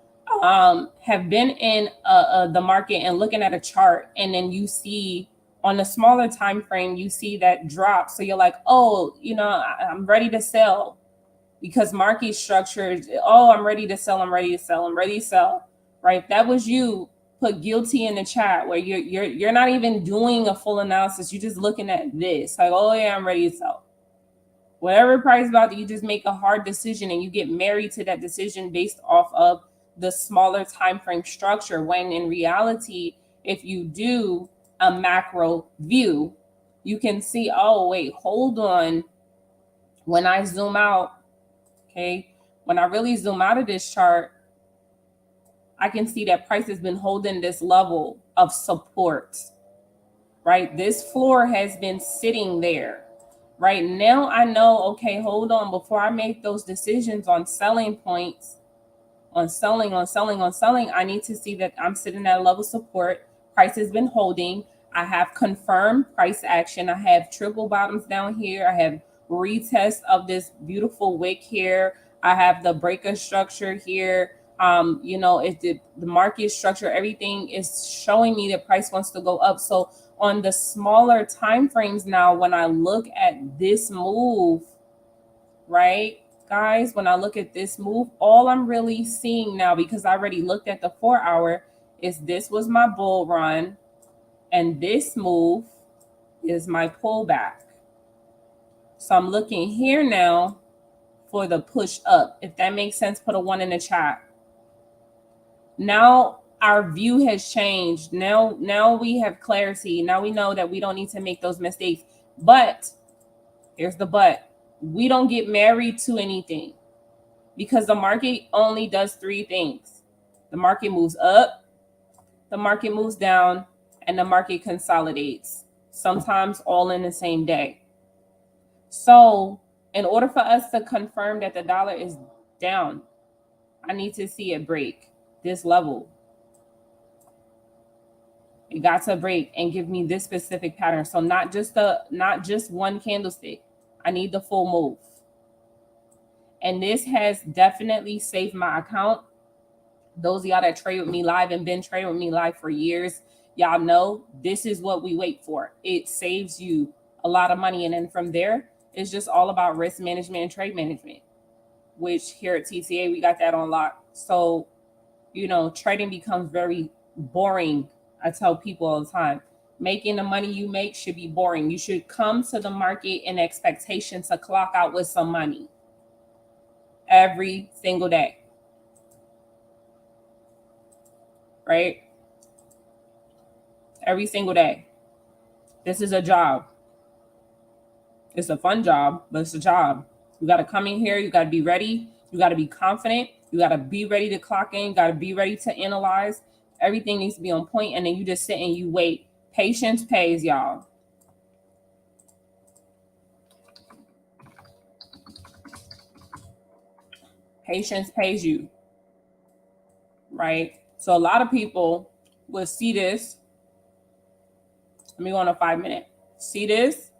have been in the market and looking at a chart, and then you see on a smaller time frame, you see that drop. So you're like, oh, you know, I'm ready to sell because market structure. Oh, I'm ready to sell. I'm ready to sell. I'm ready to sell. Right? If that was you, put guilty in the chat where you're not even doing a full analysis. You're just looking at this like, oh yeah, I'm ready to sell. Whatever price about, you just make a hard decision and you get married to that decision based off of the smaller time frame structure, when in reality, if you do a macro view, you can see, oh wait, hold on. When I zoom out, okay, when I really zoom out of this chart, I can see that price has been holding this level of support, right? This floor has been sitting there. Right now, I know, okay, hold on, before I make those decisions on selling points, on selling, I need to see that I'm sitting at a level of support. Price has been holding. I have confirmed price action. I have triple bottoms down here. I have retest of this beautiful wick here. I have the breaker structure here. You know, if the market structure, everything is showing me that price wants to go up. So on the smaller time frames now, when I look at this move, right, guys, when I look at this move, all I'm really seeing now, because I already looked at the 4-hour, is this was my bull run, and this move is my pullback. So I'm looking here now for the push up. If that makes sense, put a 1 in the chat. Now our view has changed. Now we have clarity. Now we know that we don't need to make those mistakes. But here's the but. We don't get married to anything, because the market only does 3 things. The market moves up, the market moves down, and the market consolidates, sometimes all in the same day. So in order for us to confirm that the dollar is down, I need to see it break this level. It got to break and give me this specific pattern. So not just one candlestick. I need the full move. And this has definitely saved my account. Those of y'all that trade with me live and been trading with me live for years, y'all know this is what we wait for. It saves you a lot of money. And then from there, it's just all about risk management and trade management, which here at TTA, we got that on lock. So, you know, trading becomes very boring. I tell people all the time, making the money you make should be boring. You should come to the market in expectation to clock out with some money every single day, right? Every single day. This is a job. It's a fun job, but it's a job. You got to come in here. You got to be ready. You got to be confident. You got to be ready to clock in. You got to be ready to analyze. Everything needs to be on point, and then you just sit and you wait. Patience pays, y'all. Patience pays you. right? So a lot of people will see this. Let me go on a 5 minute. See this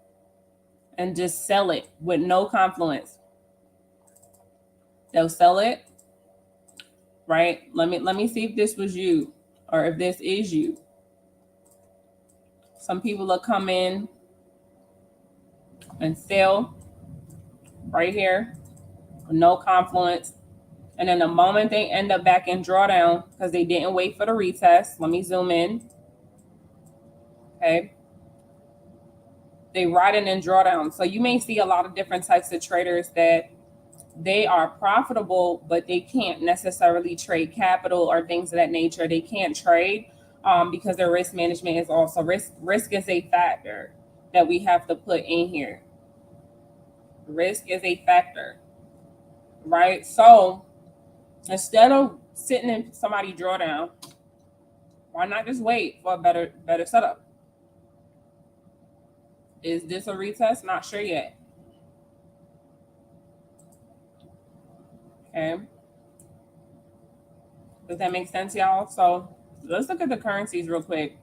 and just sell it with no confluence. They'll sell it, right? Let me see if this was you or if this is you. Some people will come in and sell right here with no confluence. And then the moment they end up back in drawdown, because they didn't wait for the retest, let me zoom in. Okay. They ride it in drawdown. So you may see a lot of different types of traders that they are profitable, but they can't necessarily trade capital or things of that nature. They can't trade because their risk management is also risk is a factor that we have to put in here. Risk is a factor, right? So instead of sitting in somebody drawdown, why not just wait for a better setup? Is this a retest? Not sure yet. Okay. Does that make sense, y'all? So let's look at the currencies real quick.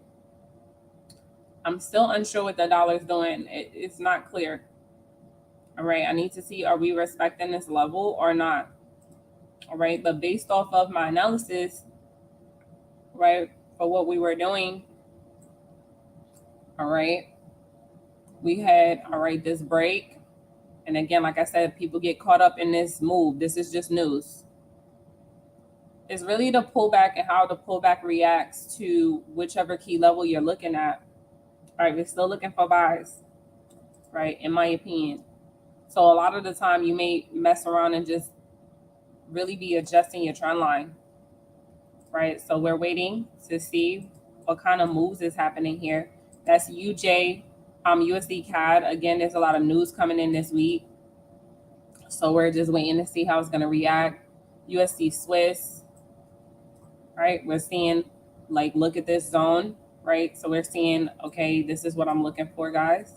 I'm still unsure what the dollar is doing. It's not clear. All right. I need to see, are we respecting this level or not? All right. But based off of my analysis, right, for what we were doing, all right, we had, all right, this break. And again, like I said, people get caught up in this move. This is just news. It's really the pullback and how the pullback reacts to whichever key level you're looking at. All right, we're still looking for buys, right, in my opinion. So a lot of the time you may mess around and just really be adjusting your trend line, right? So we're waiting to see what kind of moves is happening here. That's UJ, USD CAD. Again, there's a lot of news coming in this week. So we're just waiting to see how it's going to react. USD Swiss, right? We're seeing, like, look at this zone, right? So we're seeing, okay, this is what I'm looking for, guys.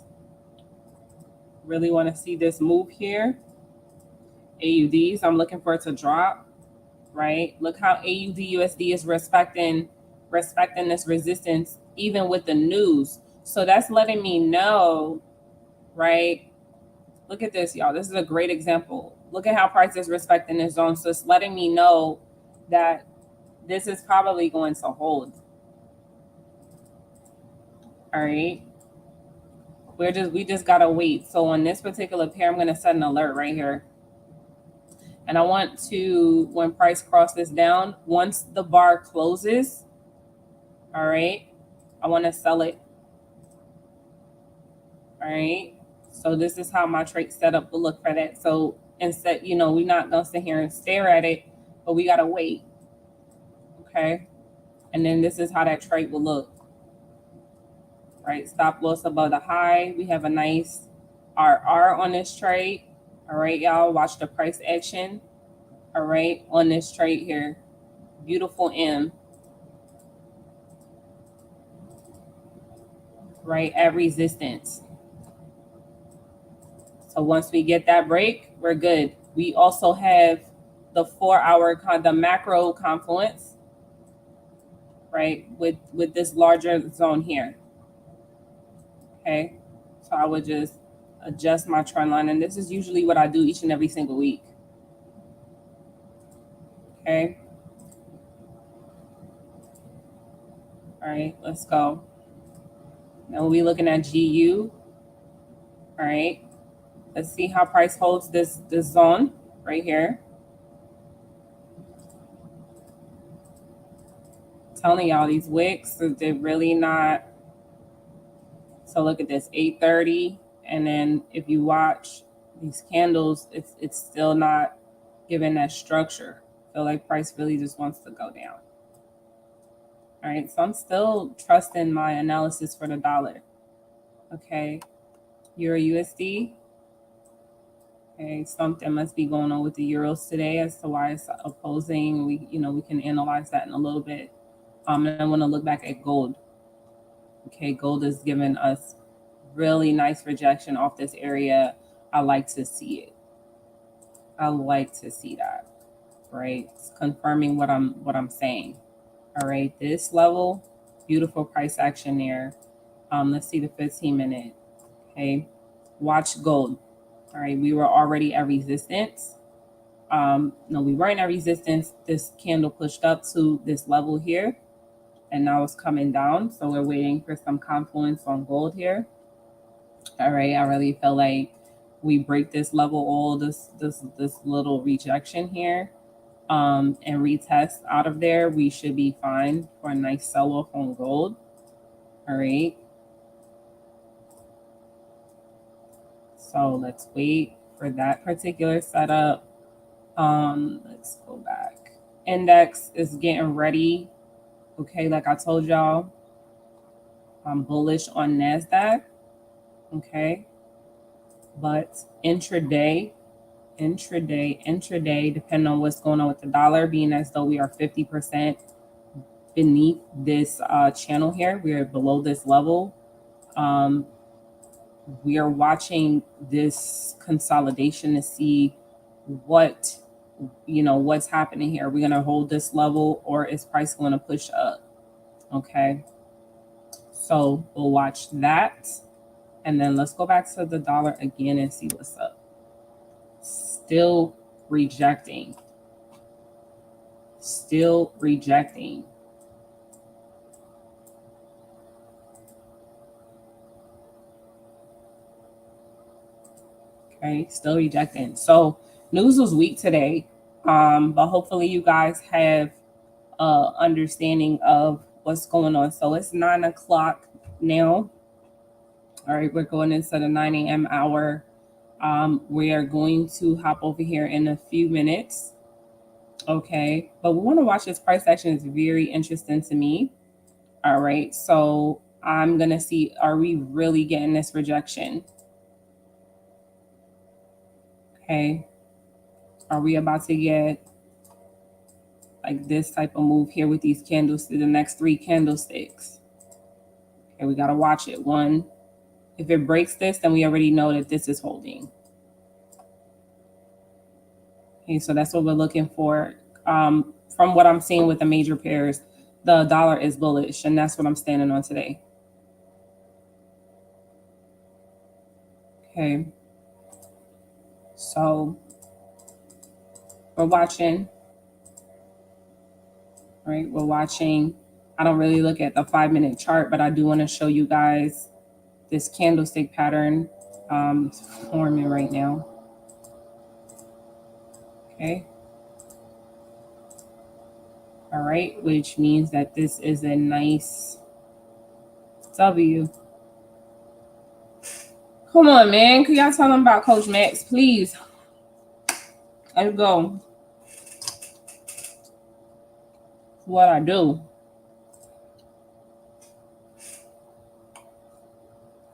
Really want to see this move here. AUDs, I'm looking for it to drop, right? Look how AUD USD is respecting this resistance, even with the news. So that's letting me know, right? Look at this, y'all. This is a great example. Look at how price is respecting this zone. So it's letting me know that this is probably going to hold. All right. We just gotta wait. So on this particular pair, I'm gonna set an alert right here. And I want to, when price crosses down, once the bar closes, all right, I want to sell it. All right. So this is how my trade setup will look for that. So instead, you know, we're not gonna sit here and stare at it, but we gotta wait. Okay. And then this is how that trade will look. Right, stop loss above the high. We have a nice RR on this trade. All right, y'all, watch the price action. All right, on this trade here, beautiful M. Right, at resistance. So once we get that break, we're good. We also have the 4-hour the macro confluence, right, with this larger zone here. Okay, so I would just adjust my trend line, and this is usually what I do each and every single week. Okay. All right, let's go. Now we'll be looking at GU. All right, let's see how price holds this zone right here. I'm telling y'all, these wicks, they're really not. So look at this, 830, and then if you watch these candles, it's still not giving that structure. I feel like price really just wants to go down. All right, so I'm still trusting my analysis for the dollar. Okay, Euro USD. Okay, something must be going on with the euros today as to why it's opposing. We can analyze that in a little bit. And I want to look back at gold. Okay, gold is giving us really nice rejection off this area. I like to see it. I like to see that. right? It's confirming what I'm saying. All right, this level, beautiful price action there. Let's see the 15-minute. Okay, watch gold. All right, we were already at resistance. No, we weren't at resistance. This candle pushed up to this level here, and now it's coming down. So we're waiting for some confluence on gold here. All right, I really feel like we break this level, all this little rejection here, and retest out of there. We should be fine for a nice sell-off on gold. All right. So let's wait for that particular setup. Let's go back. Index is getting ready. Okay, like I told y'all, I'm bullish on NASDAQ. Okay. But intraday, depending on what's going on with the dollar, being as though we are 50% beneath this channel here, we are below this level. We are watching this consolidation to see what, what's happening here. Are we going to hold this level, or is price going to push up? Okay. So we'll watch that. And then let's go back to the dollar again and see what's up. Still rejecting. Still rejecting. Okay, still rejecting. So news was weak today, but hopefully you guys have understanding of what's going on. So it's 9 o'clock now. All right, we're going into the 9 a.m. hour. We are going to hop over here in a few minutes. Okay, but we want to watch this price action. It's very interesting to me. All right, so I'm going to see, are we really getting this rejection? Okay, are we about to get like this type of move here with these candles to the next 3 candlesticks? Okay, we got to watch it. One, if it breaks this, then we already know that this is holding. Okay, so that's what we're looking for. From what I'm seeing with the major pairs, the dollar is bullish, and that's what I'm standing on today. Okay, so we're watching. Right, we're watching. I don't really look at the 5-minute chart, but I do want to show you guys this candlestick pattern forming right now. Okay. All right, which means that this is a nice W. Come on, man. Can y'all tell them about Coach Max, please? Let's go. What I do.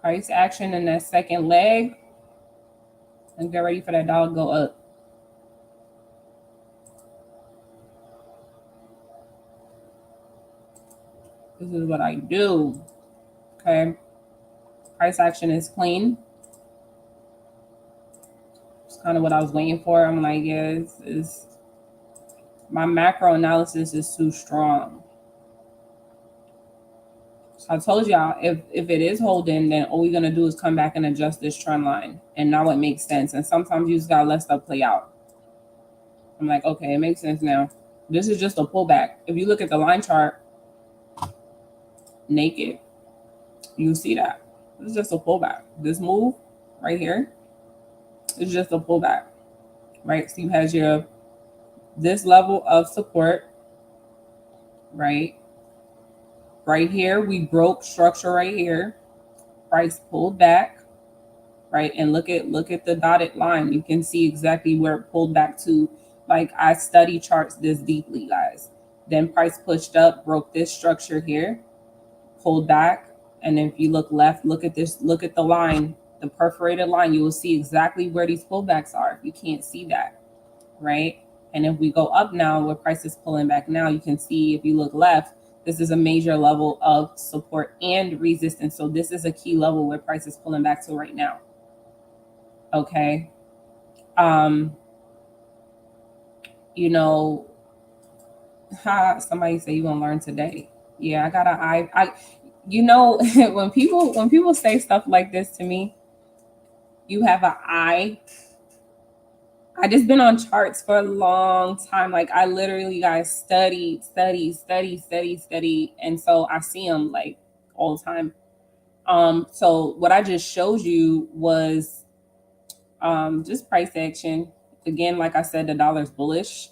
Price action in that second leg. And get ready for that dollar to go up. This is what I do. Okay. Price action is clean. It's kind of what I was waiting for. I'm like, yeah, my macro analysis is too strong. So I told y'all, if it is holding, then all we're going to do is come back and adjust this trend line. And now it makes sense. And sometimes you just got to let stuff play out. I'm like, okay, it makes sense now. This is just a pullback. If you look at the line chart, naked, you see that. This is just a pullback. This move right here is just a pullback, right? So you have this level of support, right? Right here, we broke structure right here. Price pulled back, right? And look at the dotted line. You can see exactly where it pulled back to. Like, I study charts this deeply, guys. Then price pushed up, broke this structure here, pulled back. And if you look left, look at this, look at the line, the perforated line, you will see exactly where these pullbacks are. If you can't see that, right? And if we go up now, where price is pulling back now, you can see, if you look left, this is a major level of support and resistance. So this is a key level where price is pulling back to right now. Okay. you know, somebody say you gonna learn today. Yeah, I got I you know, when people say stuff like this to me, you have an I just been on charts for a long time. Like I literally guys study, and so I see them like all the time. So what I just showed you was just price action. Again, like I said, the dollar's bullish.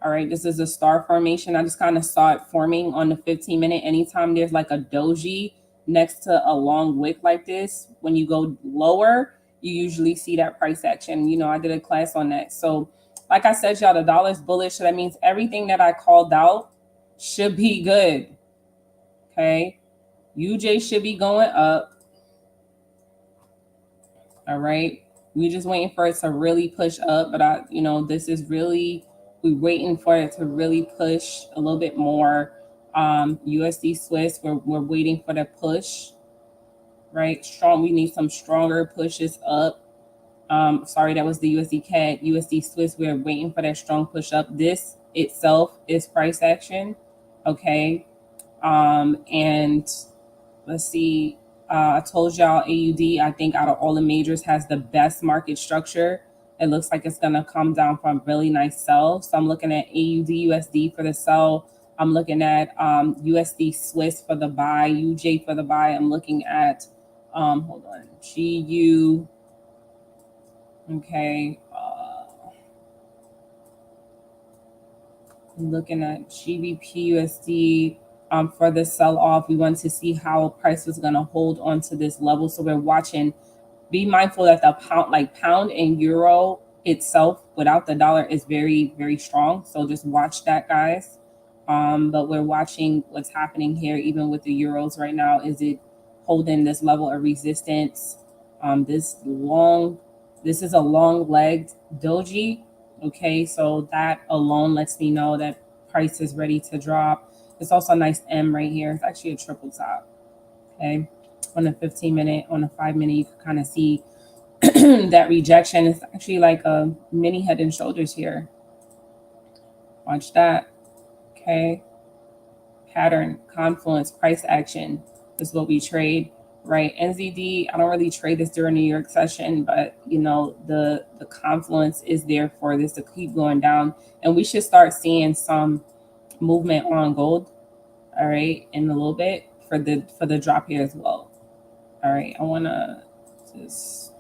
All right, this is a star formation. I just kind of saw it forming on the 15-minute. Anytime there's like a doji next to a long wick like this, when you go lower, you usually see that price action. You know, I did a class on that. So, like I said, y'all, the dollar's bullish. So that means everything that I called out should be good. Okay. UJ should be going up. All right. We just waiting for it to really push up. But this is really, we're waiting for it to really push a little bit more. USD Swiss, we're waiting for the push, right? Strong. We need some stronger pushes up. Sorry, that was the USD CAD. USD Swiss, we're waiting for that strong push up. This itself is price action. Okay. And let's see. I told y'all AUD, I think out of all the majors, has the best market structure. It looks like it's going to come down from really nice sell. So I'm looking at AUD USD for the sell. I'm looking at USD Swiss for the buy, UJ for the buy. I'm looking at, hold on, GU. Okay. I'm looking at GBP USD. For the sell off, we want to see how price is going to hold on to this level. So we're watching. Be mindful that the pound and euro itself without the dollar is very, very strong. So just watch that, guys. But we're watching what's happening here, even with the euros right now. Is it holding this level of resistance? This is a long-legged doji. Okay, so that alone lets me know that price is ready to drop. It's also a nice M right here. It's actually a triple top. Okay, on the 15-minute, on the 5-minute, you can kind of see that rejection. It's actually like a mini head and shoulders here. Watch that. Okay, pattern, confluence, price action is what we trade, right? NZD, I don't really trade this during the New York session, but the confluence is there for this to keep going down, and we should start seeing some movement on gold, all right, in a little bit for the drop here as well. All right, I want to just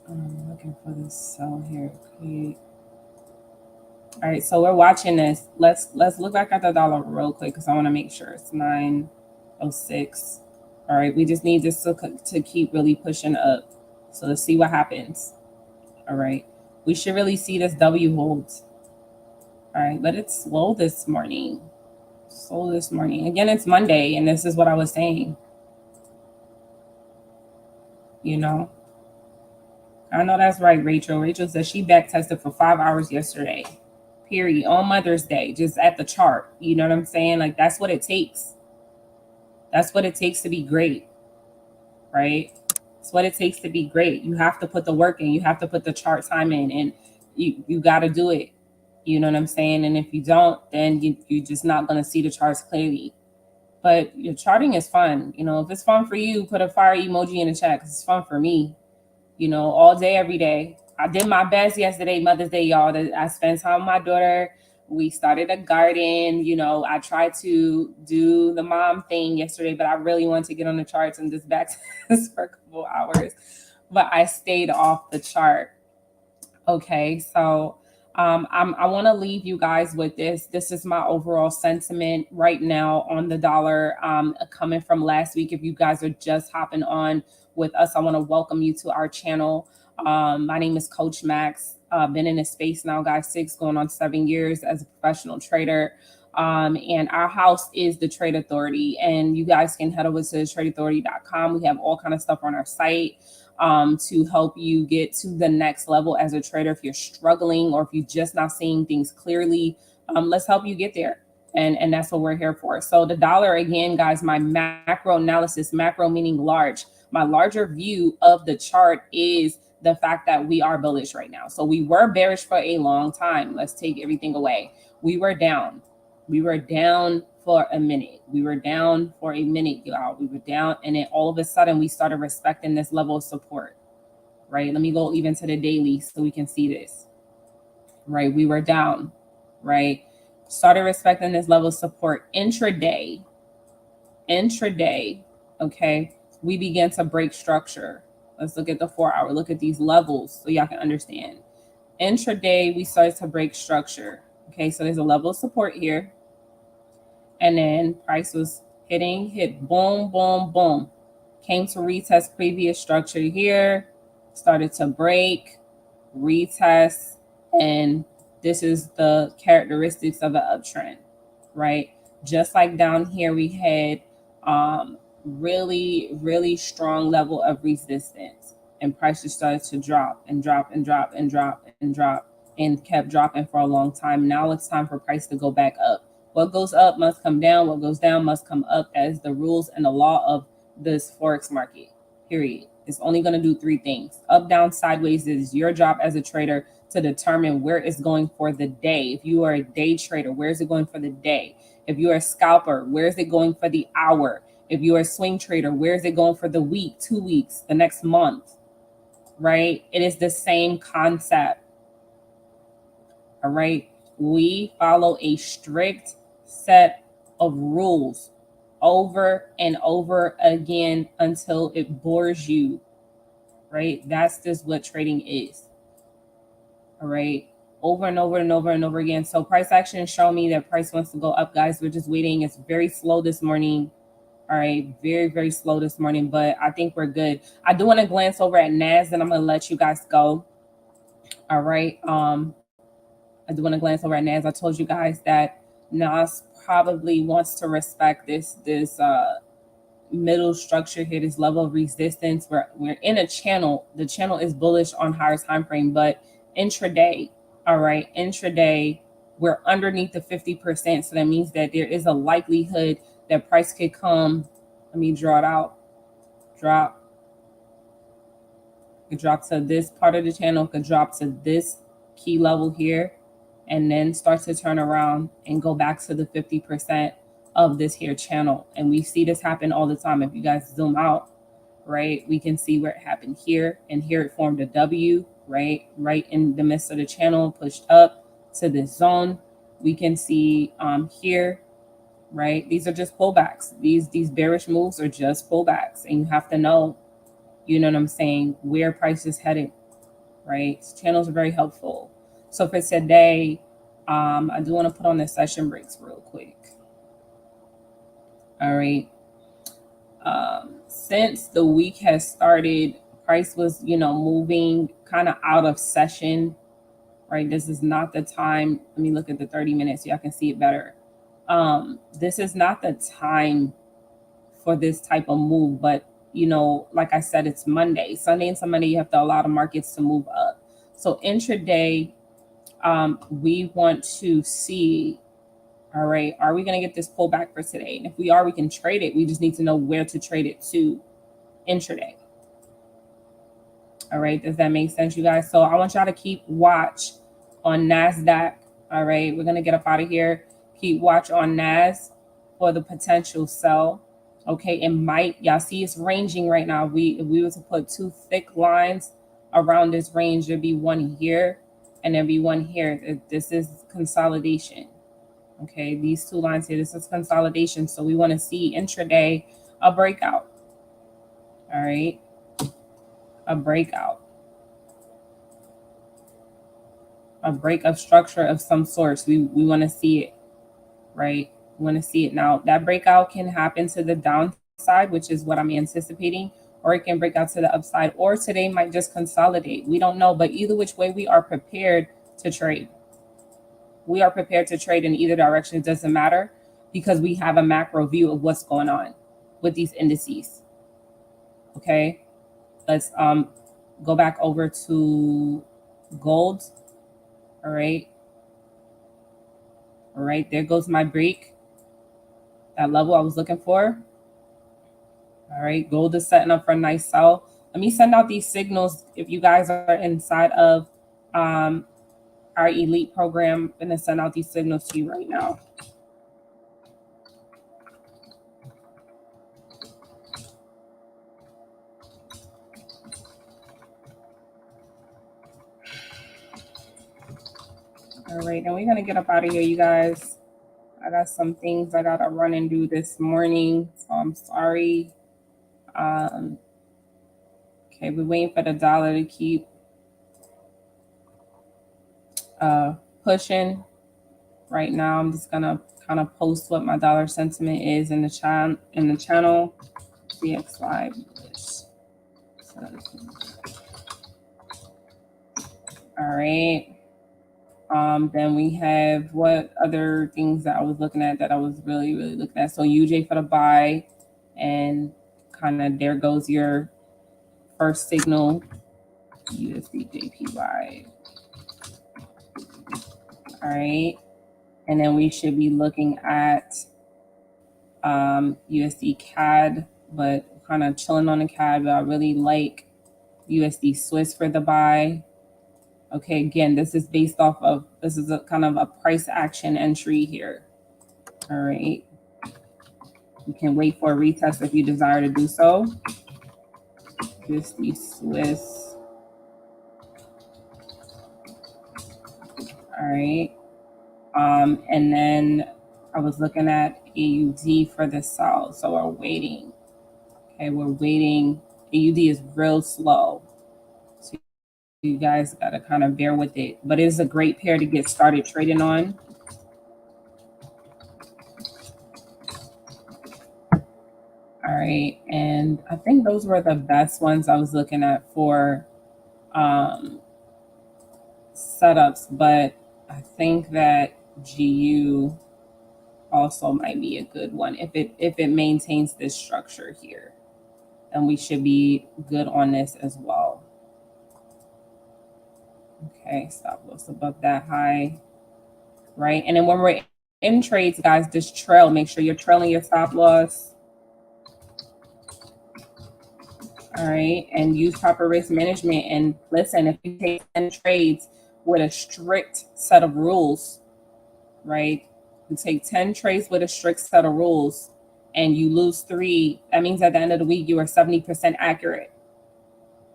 I'm looking for this sell here. Okay. All right, so we're watching this. Let's look back at the dollar real quick because I want to make sure it's 906. All right, we just need this to keep really pushing up. So let's see what happens. All right, we should really see this W holds. All right, but it's slow this morning. Slow this morning. Again, it's Monday, and this is what I was saying. I know that's right, Rachel. Rachel said she back tested for 5 hours yesterday. Period. On Mother's Day, just at the chart. You know what I'm saying? Like, that's what it takes. That's what it takes to be great, right? It's what it takes to be great. You have to put the work in. You have to put the chart time in, and you got to do it. You know what I'm saying? And if you don't, then you're just not going to see the charts clearly. But your charting is fun. If it's fun for you, put a fire emoji in the chat because it's fun for me. All day, every day. I did my best yesterday, Mother's Day, y'all. I spent time with my daughter. We started a garden. I tried to do the mom thing yesterday, but I really wanted to get on the charts and just back test for a couple hours. But I stayed off the chart. Okay, so I want to leave you guys with this. This is my overall sentiment right now on the dollar, coming from last week. If you guys are just hopping on with us, I want to welcome you to our channel. My name is Coach Max. Been in this space now, guys, 6 going on 7 years as a professional trader. And our house is the Trade Authority, and you guys can head over to tradeauthority.com. We have all kind of stuff on our site to help you get to the next level as a trader. If you're struggling or if you're just not seeing things clearly, let's help you get there. And that's what we're here for. So the dollar, again, guys, my macro analysis, macro meaning large. My larger view of the chart is the fact that we are bullish right now. So we were bearish for a long time. Let's take everything away. We were down. We were down for a minute. We were down for a minute, y'all. We were down, and then all of a sudden we started respecting this level of support, right? Let me go even to the daily so we can see this, right? We were down, right? Started respecting this level of support. Intraday, okay, we began to break structure. Let's look at the 4 hour. Look at these levels so y'all can understand. Intraday, we started to break structure. Okay, so there's a level of support here. And then price was hit boom, boom, boom. Came to retest previous structure here, started to break, retest, and this is the characteristics of an uptrend, right? Just like down here, we had really strong level of resistance, and price just started to drop and drop and drop and drop and drop and kept dropping for a long time. Now it's time for price to go back up. What goes up must come down. What goes down must come up, as the rules and the law of this Forex market, period. It's only going to do three things: up, down, sideways. It is your job as a trader to determine where it's going for the day. If you are a day trader, where is it going for the day? If you're a scalper, where is it going for the hour? If you're a swing trader, where is it going for the week, 2 weeks, the next month, right? It is the same concept. All right. We follow a strict set of rules over and over again until it bores you, right? That's just what trading is. All right. Over and over and over and over again. So price action show me that price wants to go up, guys. We're just waiting. It's very slow this morning. All right. Very slow this morning, but I think we're good. I do want to glance over at NAS, and I'm going to let you guys go. All right. I do want to glance over at NAS. I told you guys that NAS probably wants to respect this middle structure here, this level of resistance. We're in a channel. The channel is bullish on higher time frame, but intraday, all right, intraday, we're underneath the 50%. So that means that there is a likelihood that price could come. Let me draw it out. Could drop to this part of the channel, could drop to this key level here, and then start to turn around and go back to the 50% of this here channel. And we see this happen all the time. If you guys zoom out, right, we can see where it happened here, and here it formed a W, right in the midst of the channel, pushed up to this zone. We can see here, right, these are just pullbacks. These bearish moves are just pullbacks, and you have to know, you know what I'm saying, where price is heading, right? Channels are very helpful. So for today, I do want to put on the session breaks real quick. All right. Since the week has started, price was, moving kind of out of session, right? This is not the time. Let me look at the 30 minutes so y'all can see it better. This is not the time for this type of move, but like I said, it's Monday. Sunday into Monday, you have to allow the markets to move up. So intraday, we want to see, all right, are we going to get this pullback for today? And if we are, we can trade it. We just need to know where to trade it to intraday. All right, does that make sense, you guys? So I want y'all to keep watch on NASDAQ. All right, we're going to get up out of here. Keep watch on NAS for the potential sell. Okay, it might, y'all see it's ranging right now. If we were to put two thick lines around this range, there'd be one here and there'd be one here. This is consolidation. Okay, these two lines here, this is consolidation. So we want to see intraday a breakout. All right, a breakout. A break of structure of some sort. We want to see it, right? We want to see it. Now, that breakout can happen to the downside, which is what I'm anticipating, or it can break out to the upside, or today might just consolidate. We don't know, but either which way, we are prepared to trade. We are prepared to trade in either direction. It doesn't matter, because we have a macro view of what's going on with these indices. Okay, let's go back over to gold. All right, there goes my break, that level I was looking for. All right, gold is setting up for a nice sell. Let me send out these signals if you guys are inside of our elite program. I'm going to send out these signals to you right now. All right, and we're going to get up out of here, you guys. I got some things I got to run and do this morning, so I'm sorry. Okay, we're waiting for the dollar to keep pushing. Right now, I'm just gonna kind of post what my dollar sentiment is in the channel. CXY. All right. Then we have what other things that I was looking at that I was really looking at. So UJ for the buy, and kind of there goes your first signal. USD JPY. All right. And then we should be looking at USD CAD, but kind of chilling on the CAD. But I really like USD Swiss for the buy. Okay, again, this is based off of, this is a kind of a price action entry here. All right. You can wait for a retest if you desire to do so. USD Swiss. All right. And then I was looking at AUD for the sell. So we're waiting. Okay, we're waiting. AUD is real slow. So you guys got to kind of bear with it. But it is a great pair to get started trading on. All right. And I think those were the best ones I was looking at for setups. But I think that GU also might be a good one if it maintains this structure here. And we should be good on this as well. Okay, stop loss above that high, right? And then when we're in trades, guys, just trail. Make sure you're trailing your stop loss. All right, and use proper risk management. And listen, if you take 10 trades with a strict set of rules, right? You take 10 trades with a strict set of rules and you lose 3, that means at the end of the week, you are 70% accurate.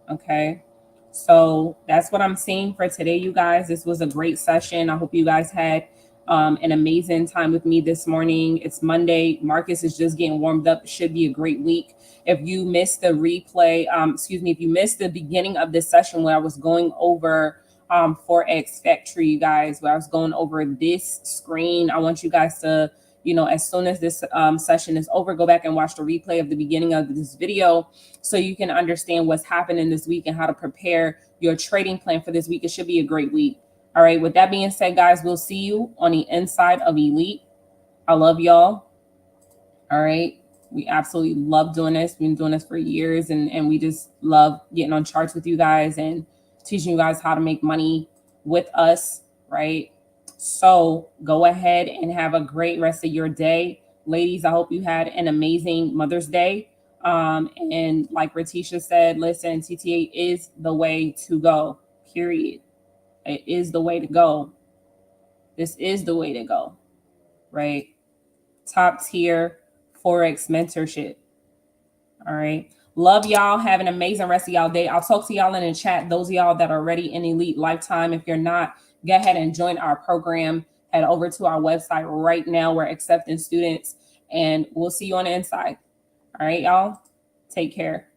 Okay. So that's what I'm seeing for today, you guys. This was a great session. I hope you guys had an amazing time with me this morning. It's Monday. Marcus is just getting warmed up. It should be a great week. If you missed the replay, if you missed the beginning of this session where I was going over Forex Factory, you guys, where I was going over this screen, I want you guys to, as soon as this session is over, go back and watch the replay of the beginning of this video so you can understand what's happening this week and how to prepare your trading plan for this week. It should be a great week. All right. With that being said, guys, we'll see you on the inside of Elite. I love y'all. All right. We absolutely love doing this. We've been doing this for years, and we just love getting on charts with you guys and teaching you guys how to make money with us. Right. So go ahead and have a great rest of your day. Ladies, I hope you had an amazing Mother's Day. And like Ratisha said, listen, TTA is the way to go, period. It is the way to go. This is the way to go, right? Top tier Forex mentorship. All right. Love y'all. Have an amazing rest of y'all day. I'll talk to y'all in the chat. Those of y'all that are already in Elite Lifetime, if you're not, go ahead and join our program. Head over to our website right now. We're accepting students, and we'll see you on the inside. All right, y'all. Take care.